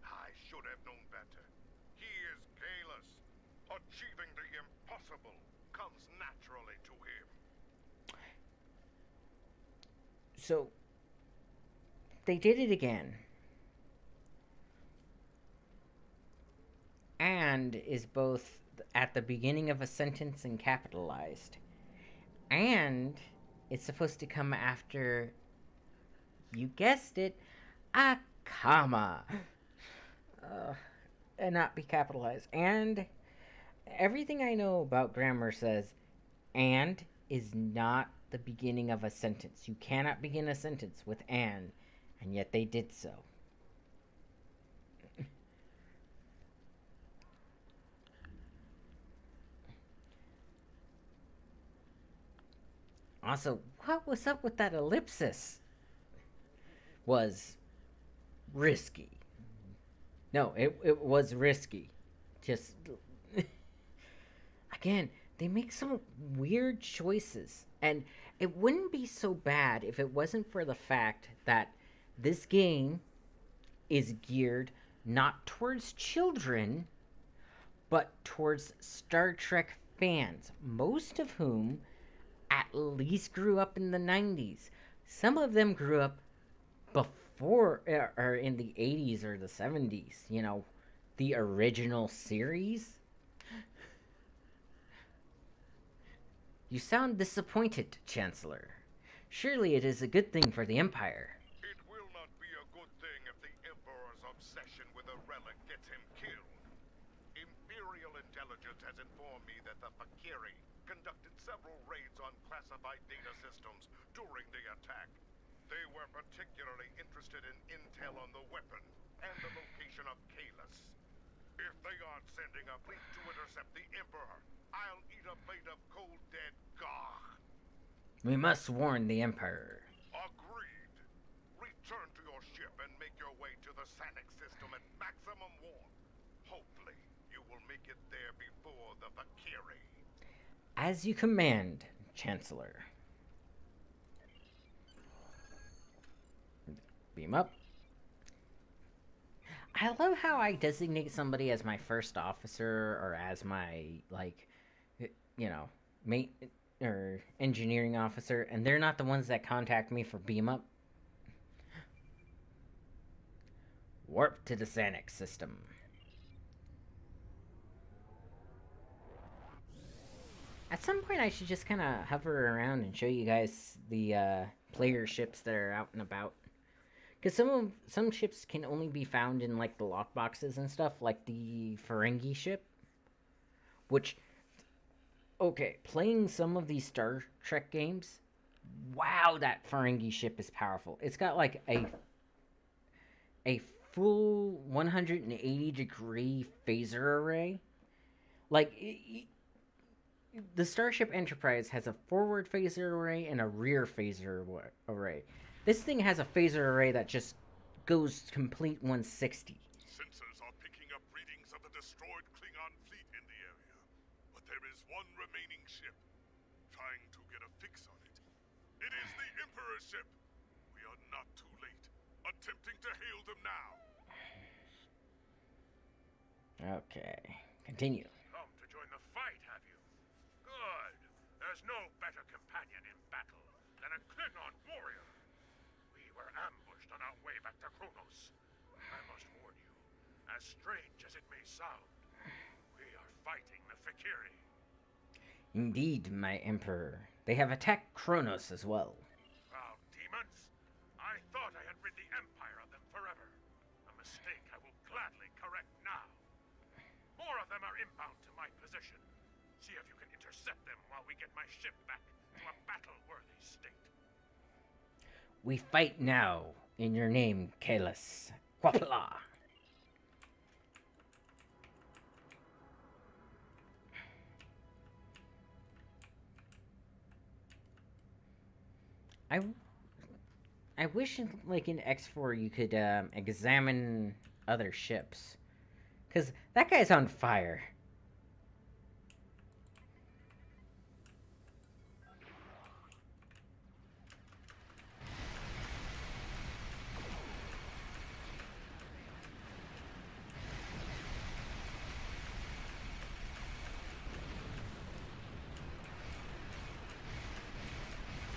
I should have known better. He is Kalis. Achieving the impossible comes naturally to him. So, they did it again. And is both at the beginning of a sentence and capitalized. And it's supposed to come after, you guessed it, a comma. And not be capitalized. And everything I know about grammar says and is not the beginning of a sentence. You cannot begin a sentence with and yet they did so. Also, what was up with that ellipsis? Was risky. No, it was risky. Just again, they make some weird choices, and it wouldn't be so bad if it wasn't for the fact that this game is geared not towards children, but towards Star Trek fans, most of whom at least grew up in the 90s. Some of them grew up before, or in the 80s or the 70s, you know, the original series. You sound disappointed, Chancellor. Surely it is a good thing for the Empire. It will not be a good thing if the Emperor's obsession with a relic gets him killed. Imperial intelligence has informed me that the Fakiri conducted several raids on classified data systems during the attack. They were particularly interested in intel on the weapon and the location of Kalis. If they aren't sending a fleet to intercept the Emperor, I'll eat a plate of cold dead gah. We must warn the Emperor. Agreed. Return to your ship and make your way to the Sanic system at maximum warp. Hopefully, you will make it there before the Fakiri. As you command, Chancellor. Beam up. I love how I designate somebody as my first officer or as my, like, you know, mate or engineering officer, and they're not the ones that contact me for beam up. Warp to the Sanic system. At some point, I should just kind of hover around and show you guys the player ships that are out and about. Because some ships can only be found in, like, the lockboxes and stuff, like the Ferengi ship. Which, okay, playing some of these Star Trek games, wow, that Ferengi ship is powerful. It's got, like, a full 180-degree phaser array. Like, the Starship Enterprise has a forward phaser array and a rear phaser array. This thing has a phaser array that just goes complete 160. Sensors are picking up readings of the destroyed Klingon fleet in the area. There is one remaining ship. Trying to get a fix on it. It is the Emperor's ship. We are not too late. Attempting to hail them now. Okay. Continue. Come to join the fight, have you? Good. There's no better companion in battle than a Klingon warrior. We were ambushed on our way back to Kronos. I must warn you, as strange as it may sound, we are fighting the Fakiri. Indeed, my Emperor. They have attacked Kronos as well. Proud demons! I thought I had rid the Empire of them forever. A mistake I will gladly correct now. More of them are inbound to my position. See if you can intercept them while we get my ship back to a battle-worthy state. We fight now in your name, Kalis. Quapla. I wish, like in X4, you could examine other ships, cause that guy's on fire.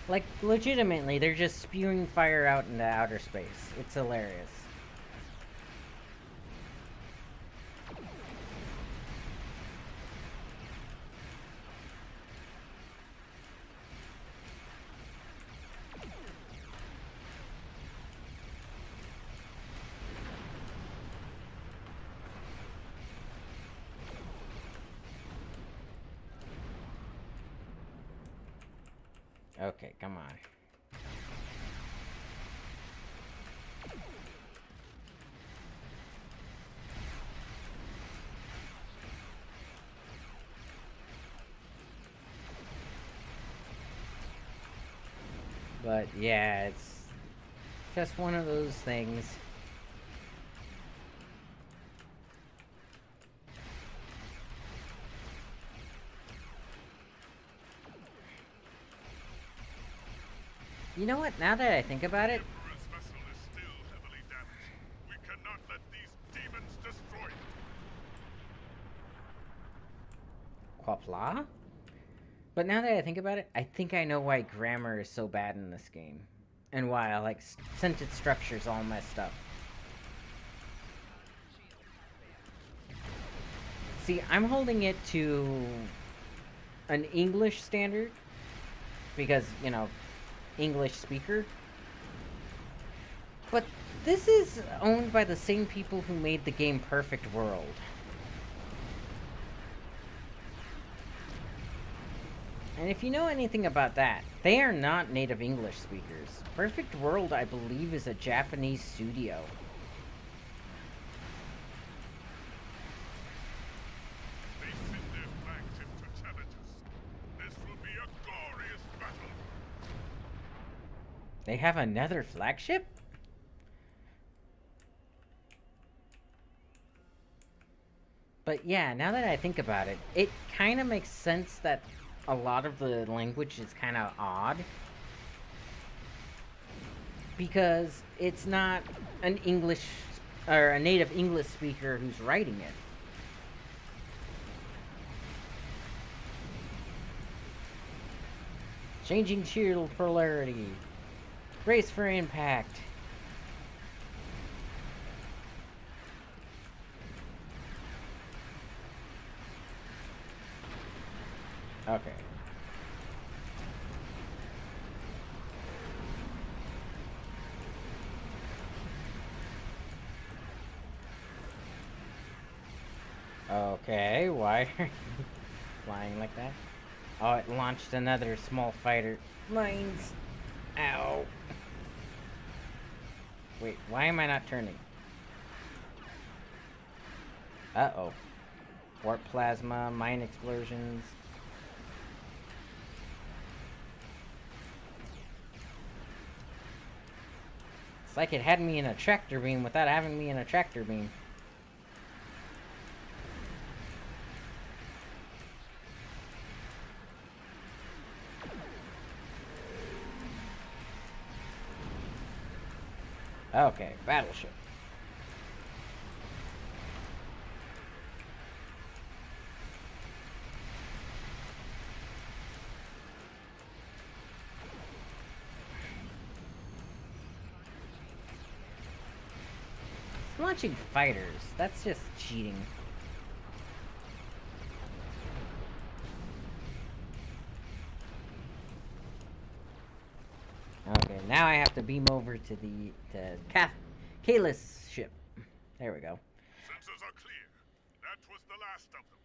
Like, legitimately, they're just spewing fire out into outer space. It's hilarious. Okay, come on. But yeah, it's just one of those things. You know what? Now that I think about it, Emperor's vessel is still heavily damaged. We cannot let these demons destroy it. Quapla? But now that I think about it, I think I know why grammar is so bad in this game. And why, like, sentence structure's all messed up. See, I'm holding it to an English standard. Because, you know, English speaker. But this is owned by the same people who made the game Perfect World. And if you know anything about that, they are not native English speakers. Perfect World, I believe, is a Japanese studio. They send their flagship to challenge us. This will be a glorious battle. They have another flagship? But yeah, now that I think about it, it kind of makes sense that a lot of the language is kind of odd. Because it's not an English, or a native English speaker who's writing it. Changing shield polarity. Brace for impact. Okay. Okay, why are you flying like that? Oh, it launched another small fighter. Mines! Ow. Wait, why am I not turning? Uh-oh. Warp plasma, mine explosions. It's like it had me in a tractor beam without having me in a tractor beam. Okay, battleship. It's launching fighters. That's just cheating. Okay, now I have to beam over to the Kalis ship. There we go. Sensors are clear. That was the last of them,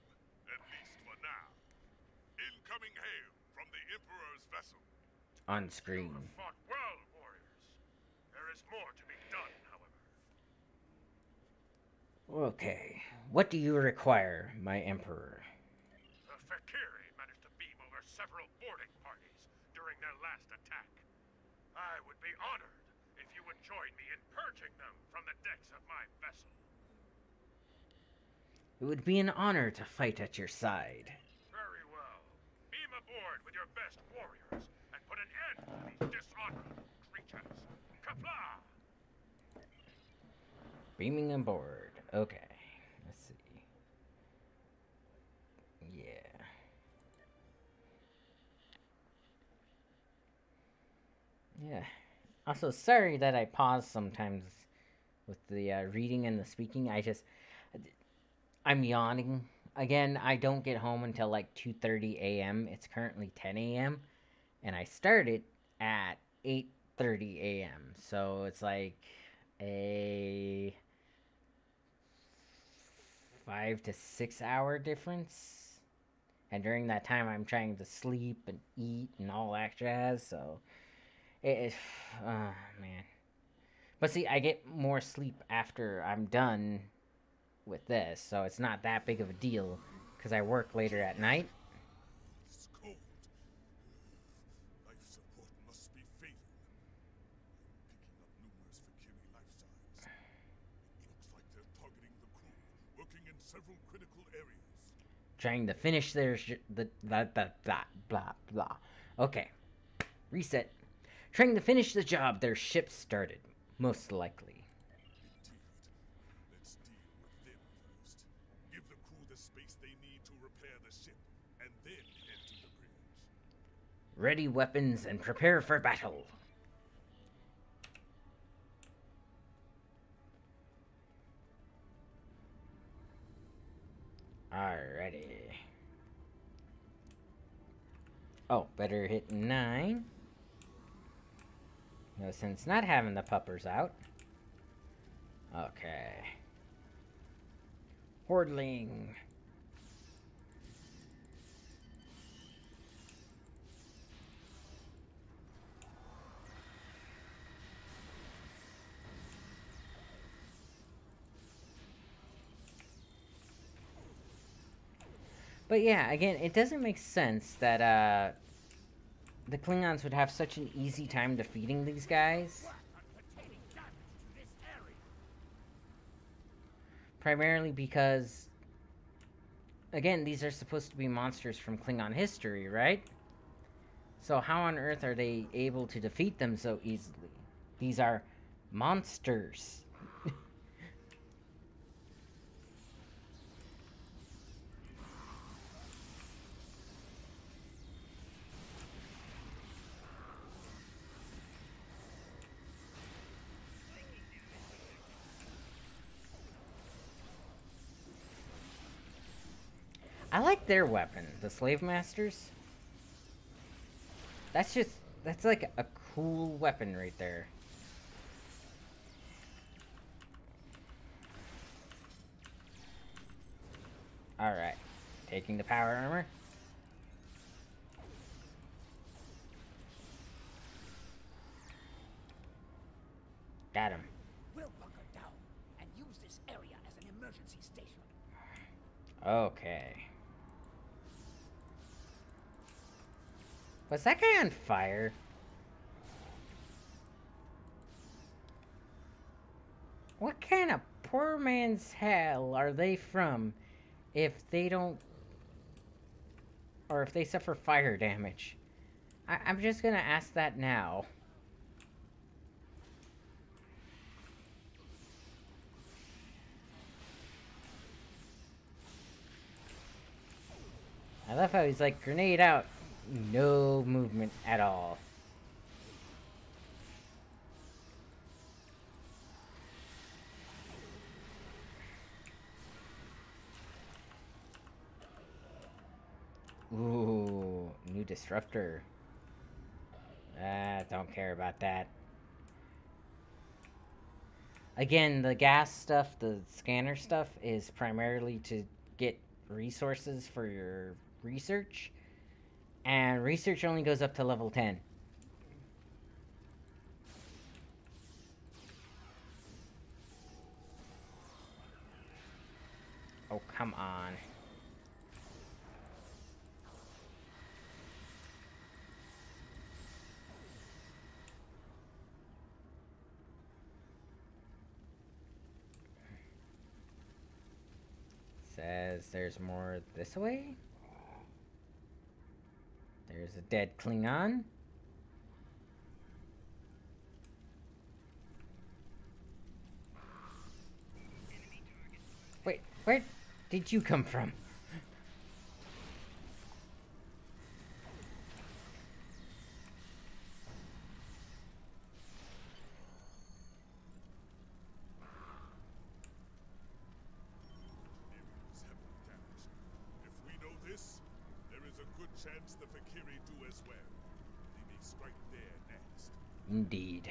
at least for now. Incoming hail from the Emperor's vessel. On screen. You have fought well, warriors. There is more to be done, however. Okay, what do you require, my Emperor? The Fakiri managed to beam over several boarding parties during their last attack. I would be honored if you would join me in purging them from the decks of my vessel. It would be an honor to fight at your side. Very well. Beam aboard with your best warriors and put an end to these dishonorable creatures. Kapla! Beaming aboard. Okay, let's see. Yeah. Yeah. Also, sorry that I pause sometimes with the reading and the speaking. I'm yawning. Again, I don't get home until like 2:30 a.m. It's currently 10 a.m. and I started at 8:30 a.m. So it's like a 5 to 6 hour difference. And during that time, I'm trying to sleep and eat and all that jazz. So it, man. But see, I get more sleep after I'm done with this, so it's not that big of a deal because I work later at night. It's cold. Life support must be failing. I'm picking up numerous Fakiri life signs. It looks like they're targeting the crew, working in several critical areas. Trying to finish their blah blah. Okay, reset. Trying to finish the job their ship started, most likely. Indeed. Let's deal with them first. Give the crew the space they need to repair the ship, and then head to the bridge. Ready weapons and prepare for battle. Alrighty. Oh, better hit 9. No sense not having the puppers out. Okay. Hordling. But yeah, again, it doesn't make sense that the Klingons would have such an easy time defeating these guys. Primarily because, again, these are supposed to be monsters from Klingon history, right? So how on earth are they able to defeat them so easily? These are monsters. I like their weapon, the Slave Masters. That's like a cool weapon right there. Alright, taking the power armor. Got him. We'll bunker down and use this area as an emergency station. Okay. Was that guy on fire? What kind of poor man's hell are they from if they don't... or if they suffer fire damage? I'm just gonna ask that now. I love how he's like, grenade out. No movement at all. Ooh, new disruptor. Don't care about that. Again, the gas stuff, the scanner stuff, is primarily to get resources for your research. And research only goes up to level 10. Oh, come on. Says there's more this way. There's a dead Klingon. Wait, where did you come from? Heavens damaged. If we know this, there is a good chance the Fakiri do as well. They may strike there next. Indeed.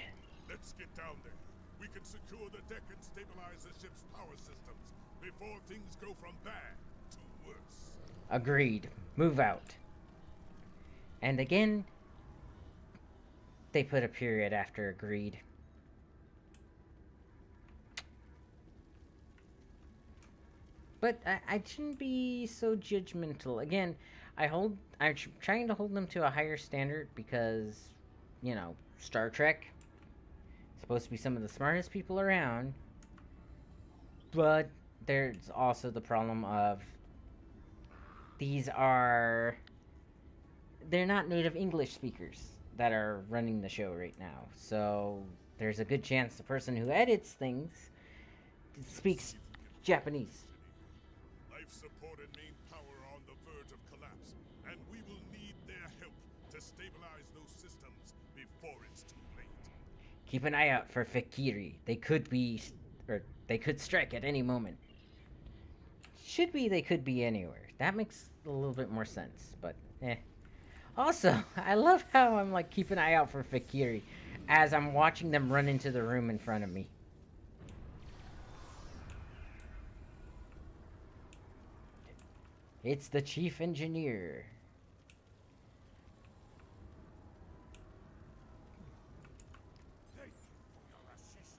Let's get down there. We can secure the deck and stabilize the ship's power systems before things go from bad to worse. Agreed. Move out. And again, they put a period after agreed. But I shouldn't be so judgmental. Again, I'm trying to hold them to a higher standard because, you know, Star Trek. Supposed to be some of the smartest people around. But there's also the problem of they're not native English speakers that are running the show right now. So there's a good chance the person who edits things speaks Japanese. Life support and main power are on the verge of collapse, and we will need their help to stabilize those systems before it's too late. Keep an eye out for Fakiri. They could strike at any moment. They could be anywhere. That makes a little bit more sense, but eh. Also, I love how I'm like, keep an eye out for Fakiri as I'm watching them run into the room in front of me. It's the chief engineer. Thank you for your assistance.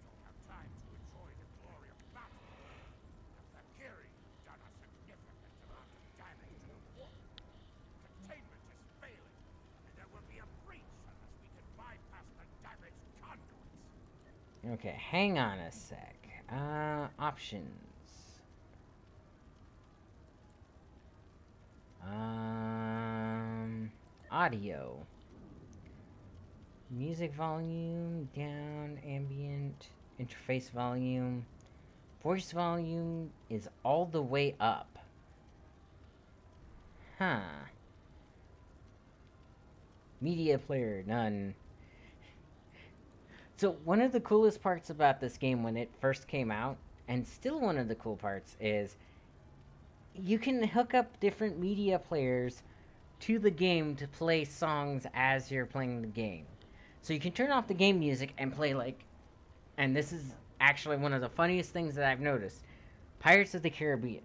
We don't have time to enjoy the glory of battle. The Fakiri have done a significant amount of damage to the warp. Containment is failing, and there will be a breach unless we can bypass the damaged conduits. Okay, hang on a sec. Options. Audio. Music volume, down, ambient, interface volume. Voice volume is all the way up. Huh. Media player, none. So one of the coolest parts about this game when it first came out, and still one of the cool parts, is you can hook up different media players to the game to play songs as you're playing the game. So you can turn off the game music and play like, and this is actually one of the funniest things that I've noticed, Pirates of the Caribbean.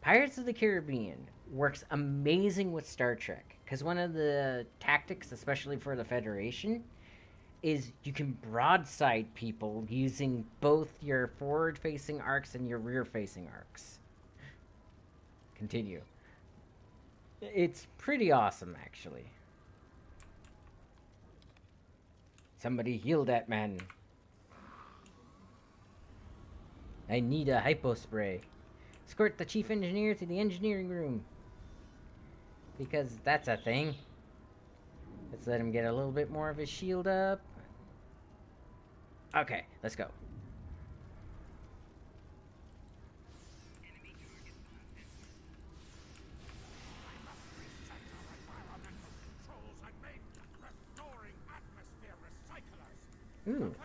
Pirates of the Caribbean works amazing with Star Trek, because one of the tactics, especially for the Federation, is you can broadside people using both your forward-facing arcs and your rear-facing arcs. Continue. It's pretty awesome, actually. Somebody heal that man. I need a hypo spray. Escort the chief engineer to the engineering room. Because that's a thing. Let's let him get a little bit more of his shield up. Okay, let's go.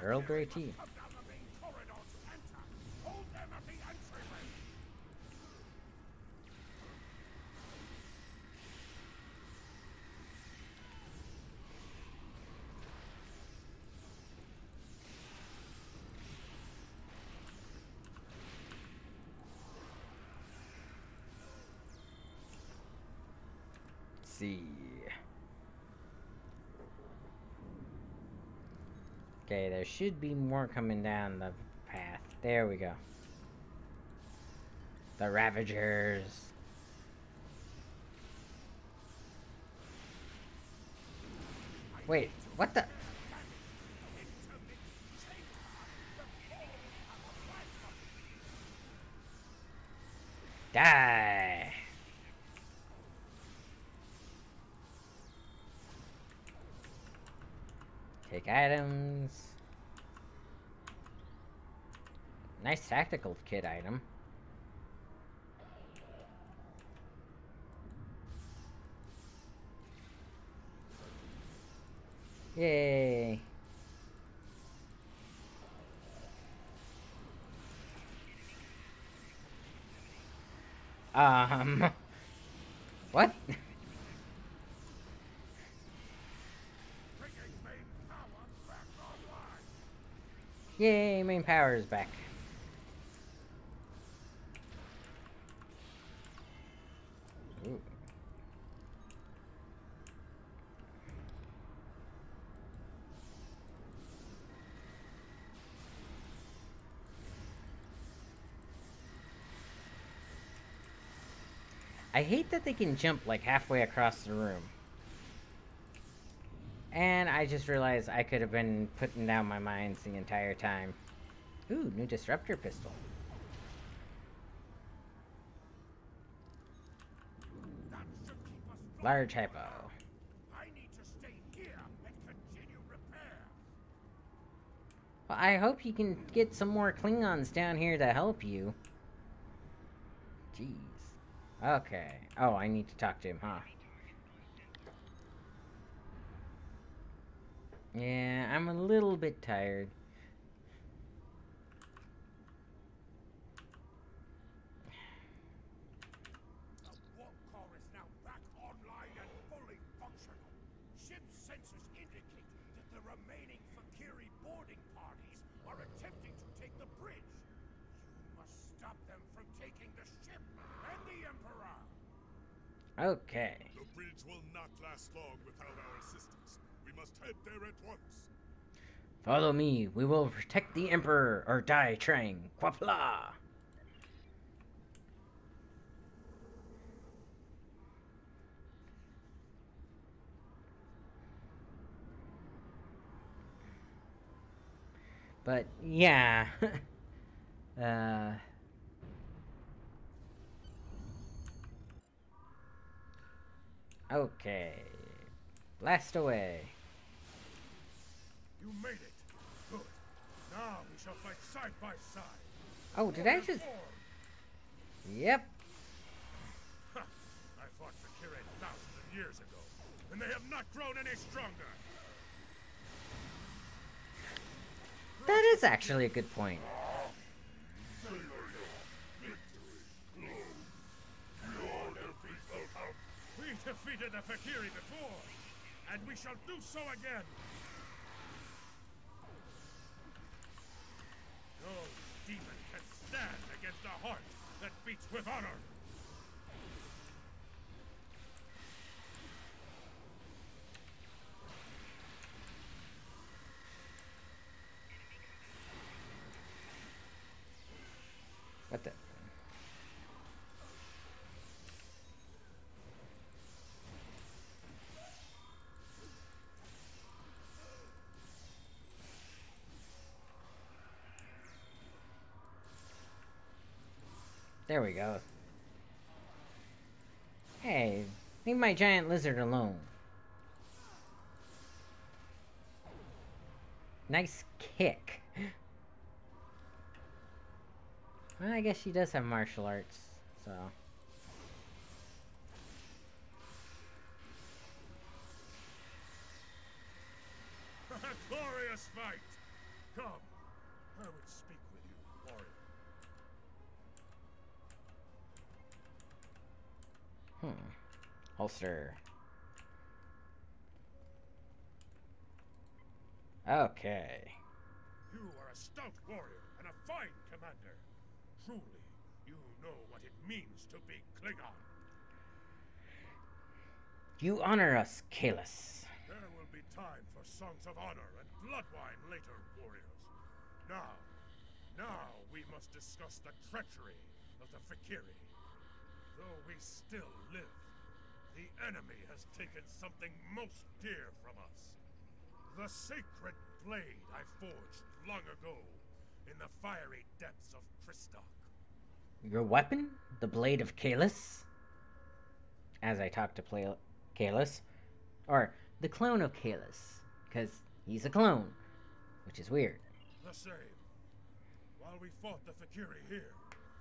Earl Grey tea. Come down the main corridor to enter. Hold them at the entryway. See. Okay, there should be more coming down the path. There we go. The Ravagers. Wait, what the? Die! Take items. Nice tactical kit item. Yay! What? Yay, main power is back. Ooh. I hate that they can jump like halfway across the room. And I just realized I could have been putting down my mines the entire time. Ooh, new disruptor pistol. Large hypo. I need to stay here and continue repair. Well, I hope you can get some more Klingons down here to help you. Jeez. Okay. Oh, I need to talk to him, huh? Yeah, I'm a little bit tired. The warp core is now back online and fully functional. Ship sensors indicate that the remaining Fakiri boarding parties are attempting to take the bridge. You must stop them from taking the ship and the Emperor. Okay. The bridge will not last long without our assistance. We must head there at once. Follow me. We will protect the Emperor or die trying. Quapla! But yeah. Okay. Blast away. You made it. Good. Now we shall fight side by side. Oh, did I just... Yep. Ha! I fought Fakiri thousands of years ago, and they have not grown any stronger. That is actually a good point. We defeated the Fakiri before, and we shall do so again. No demon can stand against a heart that beats with honor. What the... There we go. Hey, leave my giant lizard alone. Nice kick. Well, I guess she does have martial arts, so... A glorious fight! Come. I would speak with you, warrior. Holster. Okay. You are a stout warrior and a fine commander. Truly, you know what it means to be Klingon. You honor us, Kalis. There will be time for songs of honor and blood wine later, warriors. Now we must discuss the treachery of the Fakiri. Though we still live, the enemy has taken something most dear from us. The sacred blade I forged long ago in the fiery depths of Christok. Your weapon? The blade of Kalis? As I talk to Kalis. Or, the clone of Kalis. Because he's a clone. Which is weird. The same. While we fought the Fakiri here,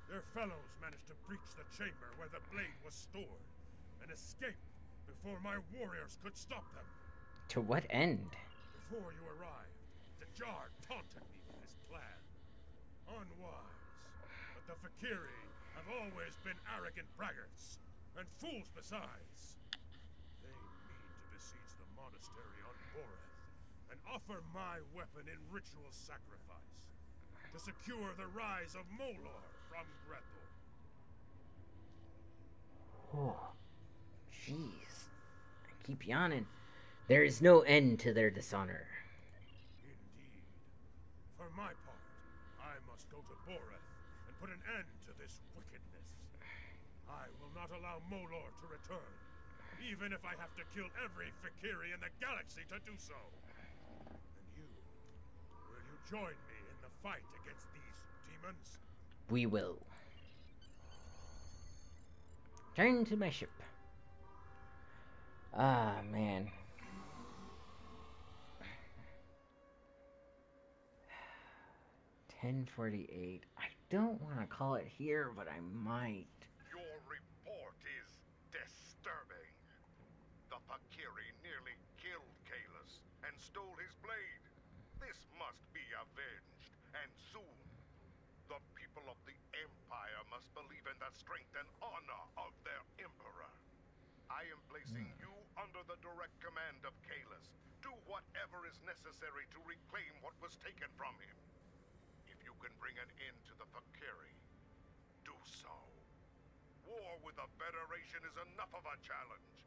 their fellows managed to breach the chamber where the blade was stored and escape before my warriors could stop them. To what end? Before you arrived, the Jar taunted me with his plan. Unwise, but the Fakiri have always been arrogant braggarts, and fools besides. They mean to besiege the monastery on Boreth, and offer my weapon in ritual sacrifice, to secure the rise of Molor from Grethel. Oh, jeez. I keep yawning. There is no end to their dishonor. Indeed. For my part, I must go to Boreth and put an end to this wickedness. I will not allow Molor to return, even if I have to kill every Fakiri in the galaxy to do so. And you, will you join me in the fight against these demons? We will. Turn to my ship. Ah, man. $10:48. I don't want to call it here, but I might. Your report is disturbing. The Fakiri nearly killed Kalis and stole his blade. This must be avenged, and soon. The people of the Empire must believe in the strength and honor of their Emperor. I am placing you under the direct command of Kalis. Do whatever is necessary to reclaim what was taken from him. If you can bring an end to the Fakiri, do so. War with the Federation is enough of a challenge.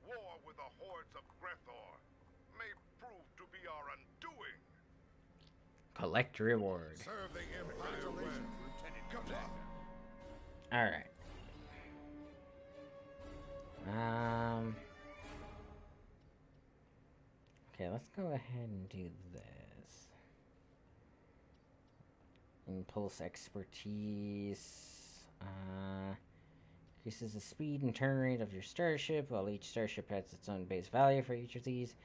War with the hordes of Grethor may prove to be our undoing. Collect reward. Serve the Empire well, Lieutenant Commander. Alright. Okay, let's go ahead and do this. Impulse expertise. Increases the speed and turn rate of your starship, while each starship has its own base value for each of these.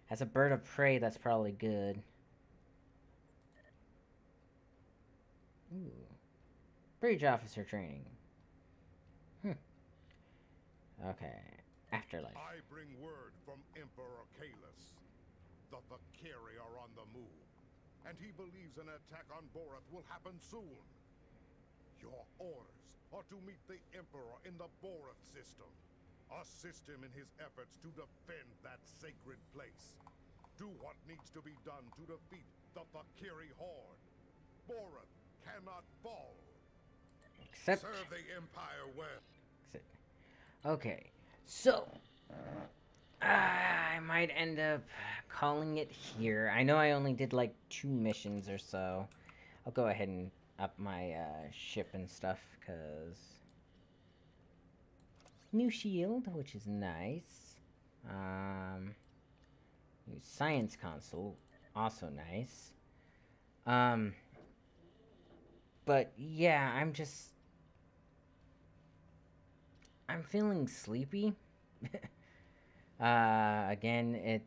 As a bird of prey, that's probably good. Ooh. Bridge officer training. Okay. Afterlife. I bring word from Emperor Kalis. The Fakiri are on the move, and he believes an attack on Boreth will happen soon. Your orders are to meet the Emperor in the Boreth system. Assist him in his efforts to defend that sacred place. Do what needs to be done to defeat the Fakiri horde. Boreth cannot fall. Except... Serve the Empire well. Okay, so... I might end up calling it here. I know I only did like 2 missions or so. I'll go ahead and up my ship and stuff, because... New shield, which is nice. New science console, also nice. But yeah, I'm feeling sleepy. Again,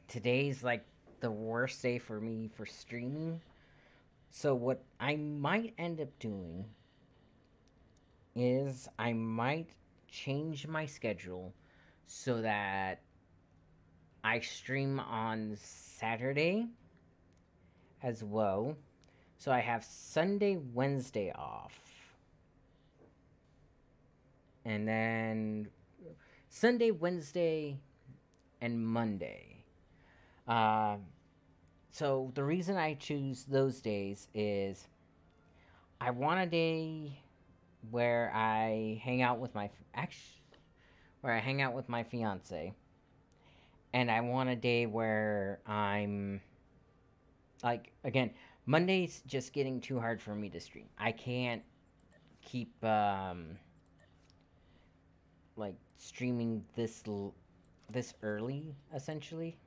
today's like the worst day for me for streaming. So what I might end up doing is I might change my schedule so that I stream on Saturday as well. So I have Sunday, Wednesday off. And then Sunday, Wednesday, and Monday. Uh, so the reason I choose those days is I want a day where I hang out with my where I hang out with my fiance, and I want a day where I'm like again Monday's just getting too hard for me to stream. I can't keep like streaming this early essentially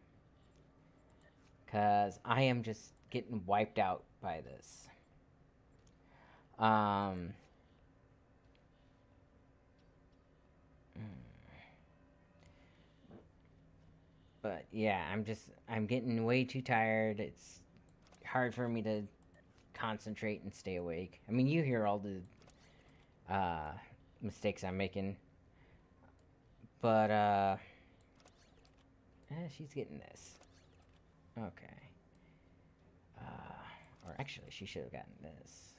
because I am just getting wiped out by this. Um, but yeah, I'm getting way too tired. It's hard for me to concentrate and stay awake. I mean, you hear all the uh, mistakes I'm making, but she's getting this. Okay. Or actually, she should have gotten this.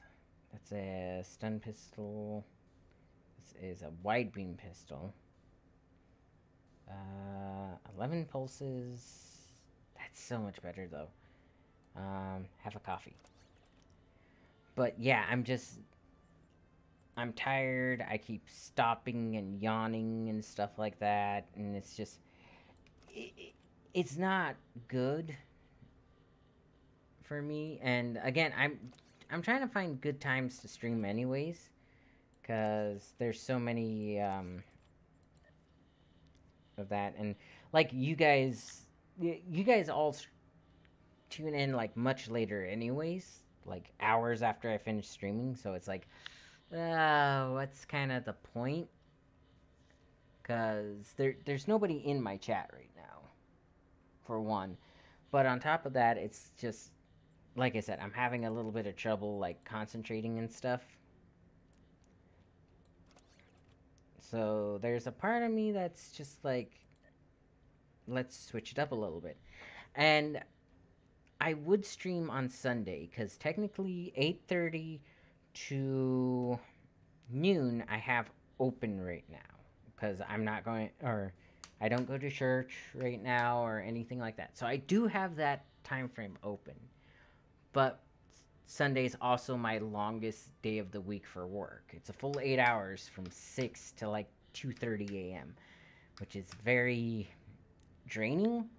That's a stun pistol. This is a wide beam pistol. 11 pulses. That's so much better though. Have a coffee. But yeah, I'm tired. I keep stopping and yawning and stuff like that, and it's just, it's not good for me. And again, I'm trying to find good times to stream anyways, because there's so many of that, and like you guys all tune in like much later anyways, like hours after I finish streaming. So it's like, what's kind of the point? Because there's nobody in my chat right now, for one. But on top of that, it's just like I said, I'm having a little bit of trouble like concentrating and stuff. So there's a part of me that's just like, let's switch it up a little bit. And I would stream on Sunday because technically 8:30 to noon I have open right now because I'm not going, or I don't go to church right now or anything like that. So I do have that time frame open. But Sunday's also my longest day of the week for work. It's a full 8 hours from 6 to like 2:30 a.m., which is very draining.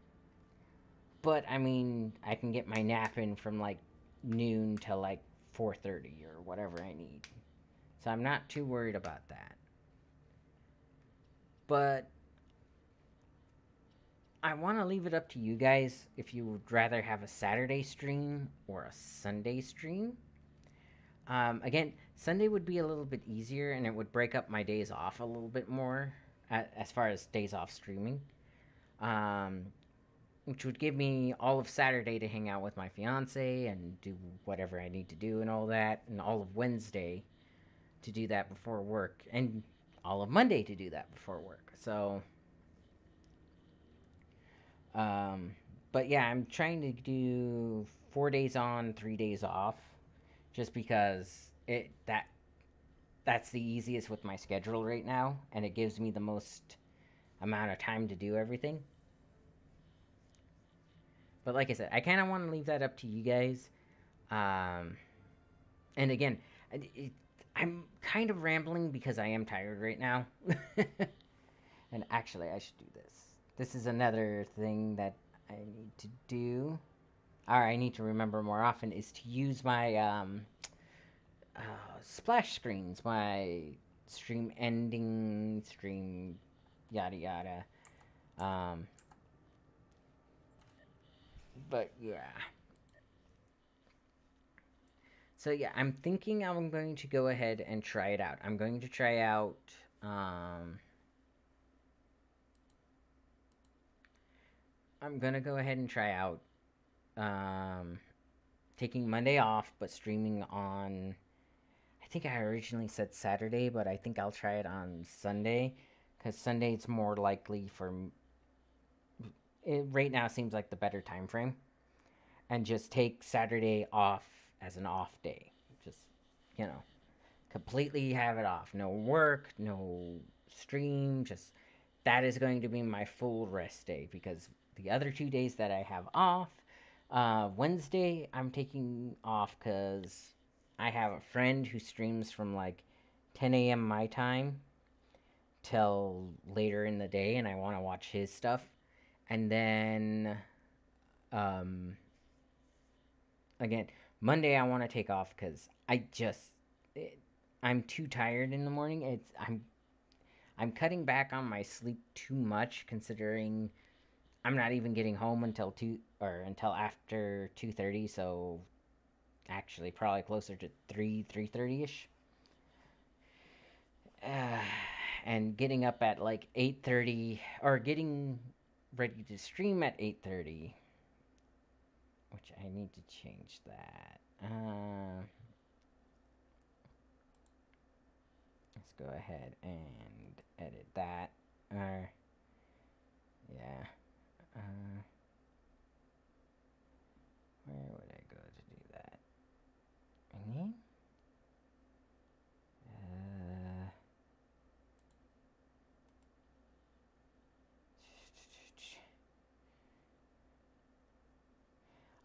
But I mean, I can get my nap in from like noon till like 4:30 or whatever I need. So I'm not too worried about that. But I want to leave it up to you guys if you would rather have a Saturday stream or a Sunday stream. Again, Sunday would be a little bit easier and it would break up my days off a little bit more as far as days off streaming. Um, which would give me all of Saturday to hang out with my fiance and do whatever I need to do and all that, and all of Wednesday to do that before work, and all of Monday to do that before work. So, um, but yeah, I'm trying to do 4 days on, 3 days off, just because that's the easiest with my schedule right now, and it gives me the most amount of time to do everything. But like I said, I kind of want to leave that up to you guys. Um, and again, I'm kind of rambling because I am tired right now. And actually, I should do this. This is another thing that I need to do. Or I need to remember more often is to use my splash screens, my stream ending, stream yada yada. Um, but yeah. So yeah, I'm thinking I'm going to go ahead and try it out. I'm going to try out I'm gonna go ahead and try out um, taking Monday off, but streaming on. I think I originally said Saturday, but I think I'll try it on Sunday, because Sunday's more likely for it right now seems like the better time frame, and just take Saturday off as an off day. Just, you know, completely have it off. No work, no stream, just that is going to be my full rest day because the other 2 days that I have off, Wednesday I'm taking off because I have a friend who streams from like 10 a.m. my time till later in the day, and I want to watch his stuff. And then, um, again, Monday I want to take off because I'm too tired in the morning. I'm cutting back on my sleep too much considering I'm not even getting home until 2 or until after 2:30, so actually probably closer to 3:30ish. Uh, and getting up at like 8:30 or getting ready to stream at 8:30, which I need to change that. Let's go ahead and edit that. Yeah. Uh, where would I go to do that? My name? Uh,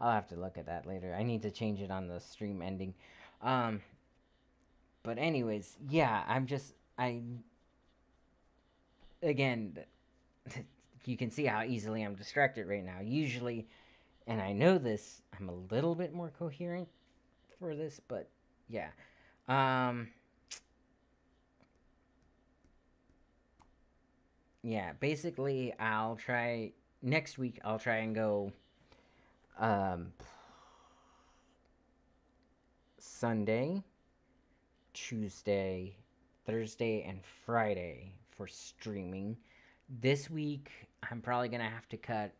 I'll have to look at that later. I need to change it on the stream ending. Um, but anyways, yeah, I again, you can see how easily I'm distracted right now. Usually, and I know this, I'm a little bit more coherent for this, but yeah. Um, yeah, basically, I'll try next week. I'll try and go um, Sunday, Tuesday, Thursday, and Friday for streaming. This week, I'm probably gonna have to cut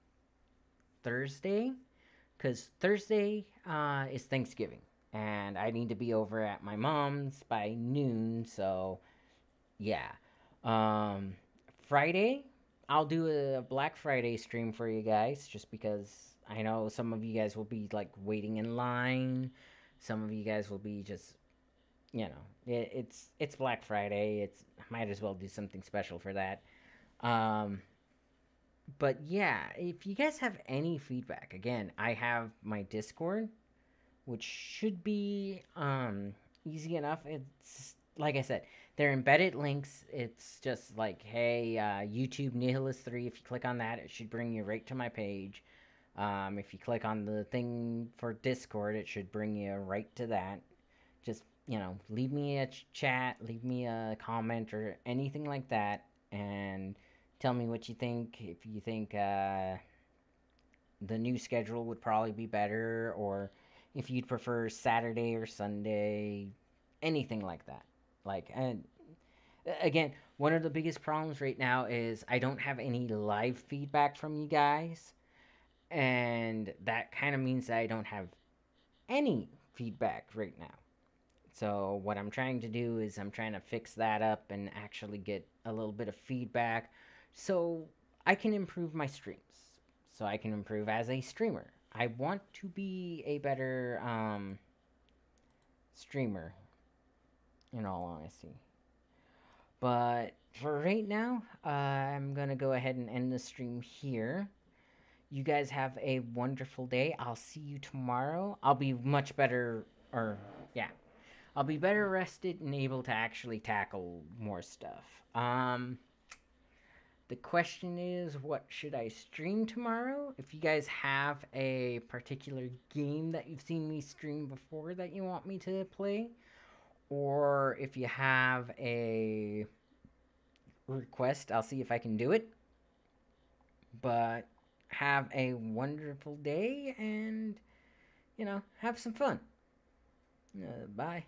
Thursday because Thursday is Thanksgiving, and I need to be over at my mom's by noon. So yeah, um, Friday I'll do a Black Friday stream for you guys, just because I know some of you guys will be like waiting in line. Some of you guys will be just, it's Black Friday. It's might as well do something special for that. Um, but yeah, if you guys have any feedback, again, I have my Discord, which should be easy enough. It's like I said, they're embedded links. It's just like, hey, YouTube Nihilist 3. If you click on that, it should bring you right to my page. If you click on the thing for Discord, it should bring you right to that. Just, leave me a chat, leave me a comment or anything like that, and tell me what you think. If you think the new schedule would probably be better, or if you'd prefer Saturday or Sunday, anything like that. Like, and again, one of the biggest problems right now is I don't have any live feedback from you guys, and that kind of means that I don't have any feedback right now. So what I'm trying to do is I'm trying to fix that up and actually get a little bit of feedback so I can improve my streams. So I can improve as a streamer. I want to be a better streamer, in all honesty. But for right now, I'm going to go ahead and end the stream here. You guys have a wonderful day. I'll see you tomorrow. I'll be much better, or yeah, I'll be better rested and able to actually tackle more stuff. The question is, what should I stream tomorrow? If you guys have a particular game that you've seen me stream before that you want me to play, or if you have a request, I'll see if I can do it. But have a wonderful day and, have some fun. Bye.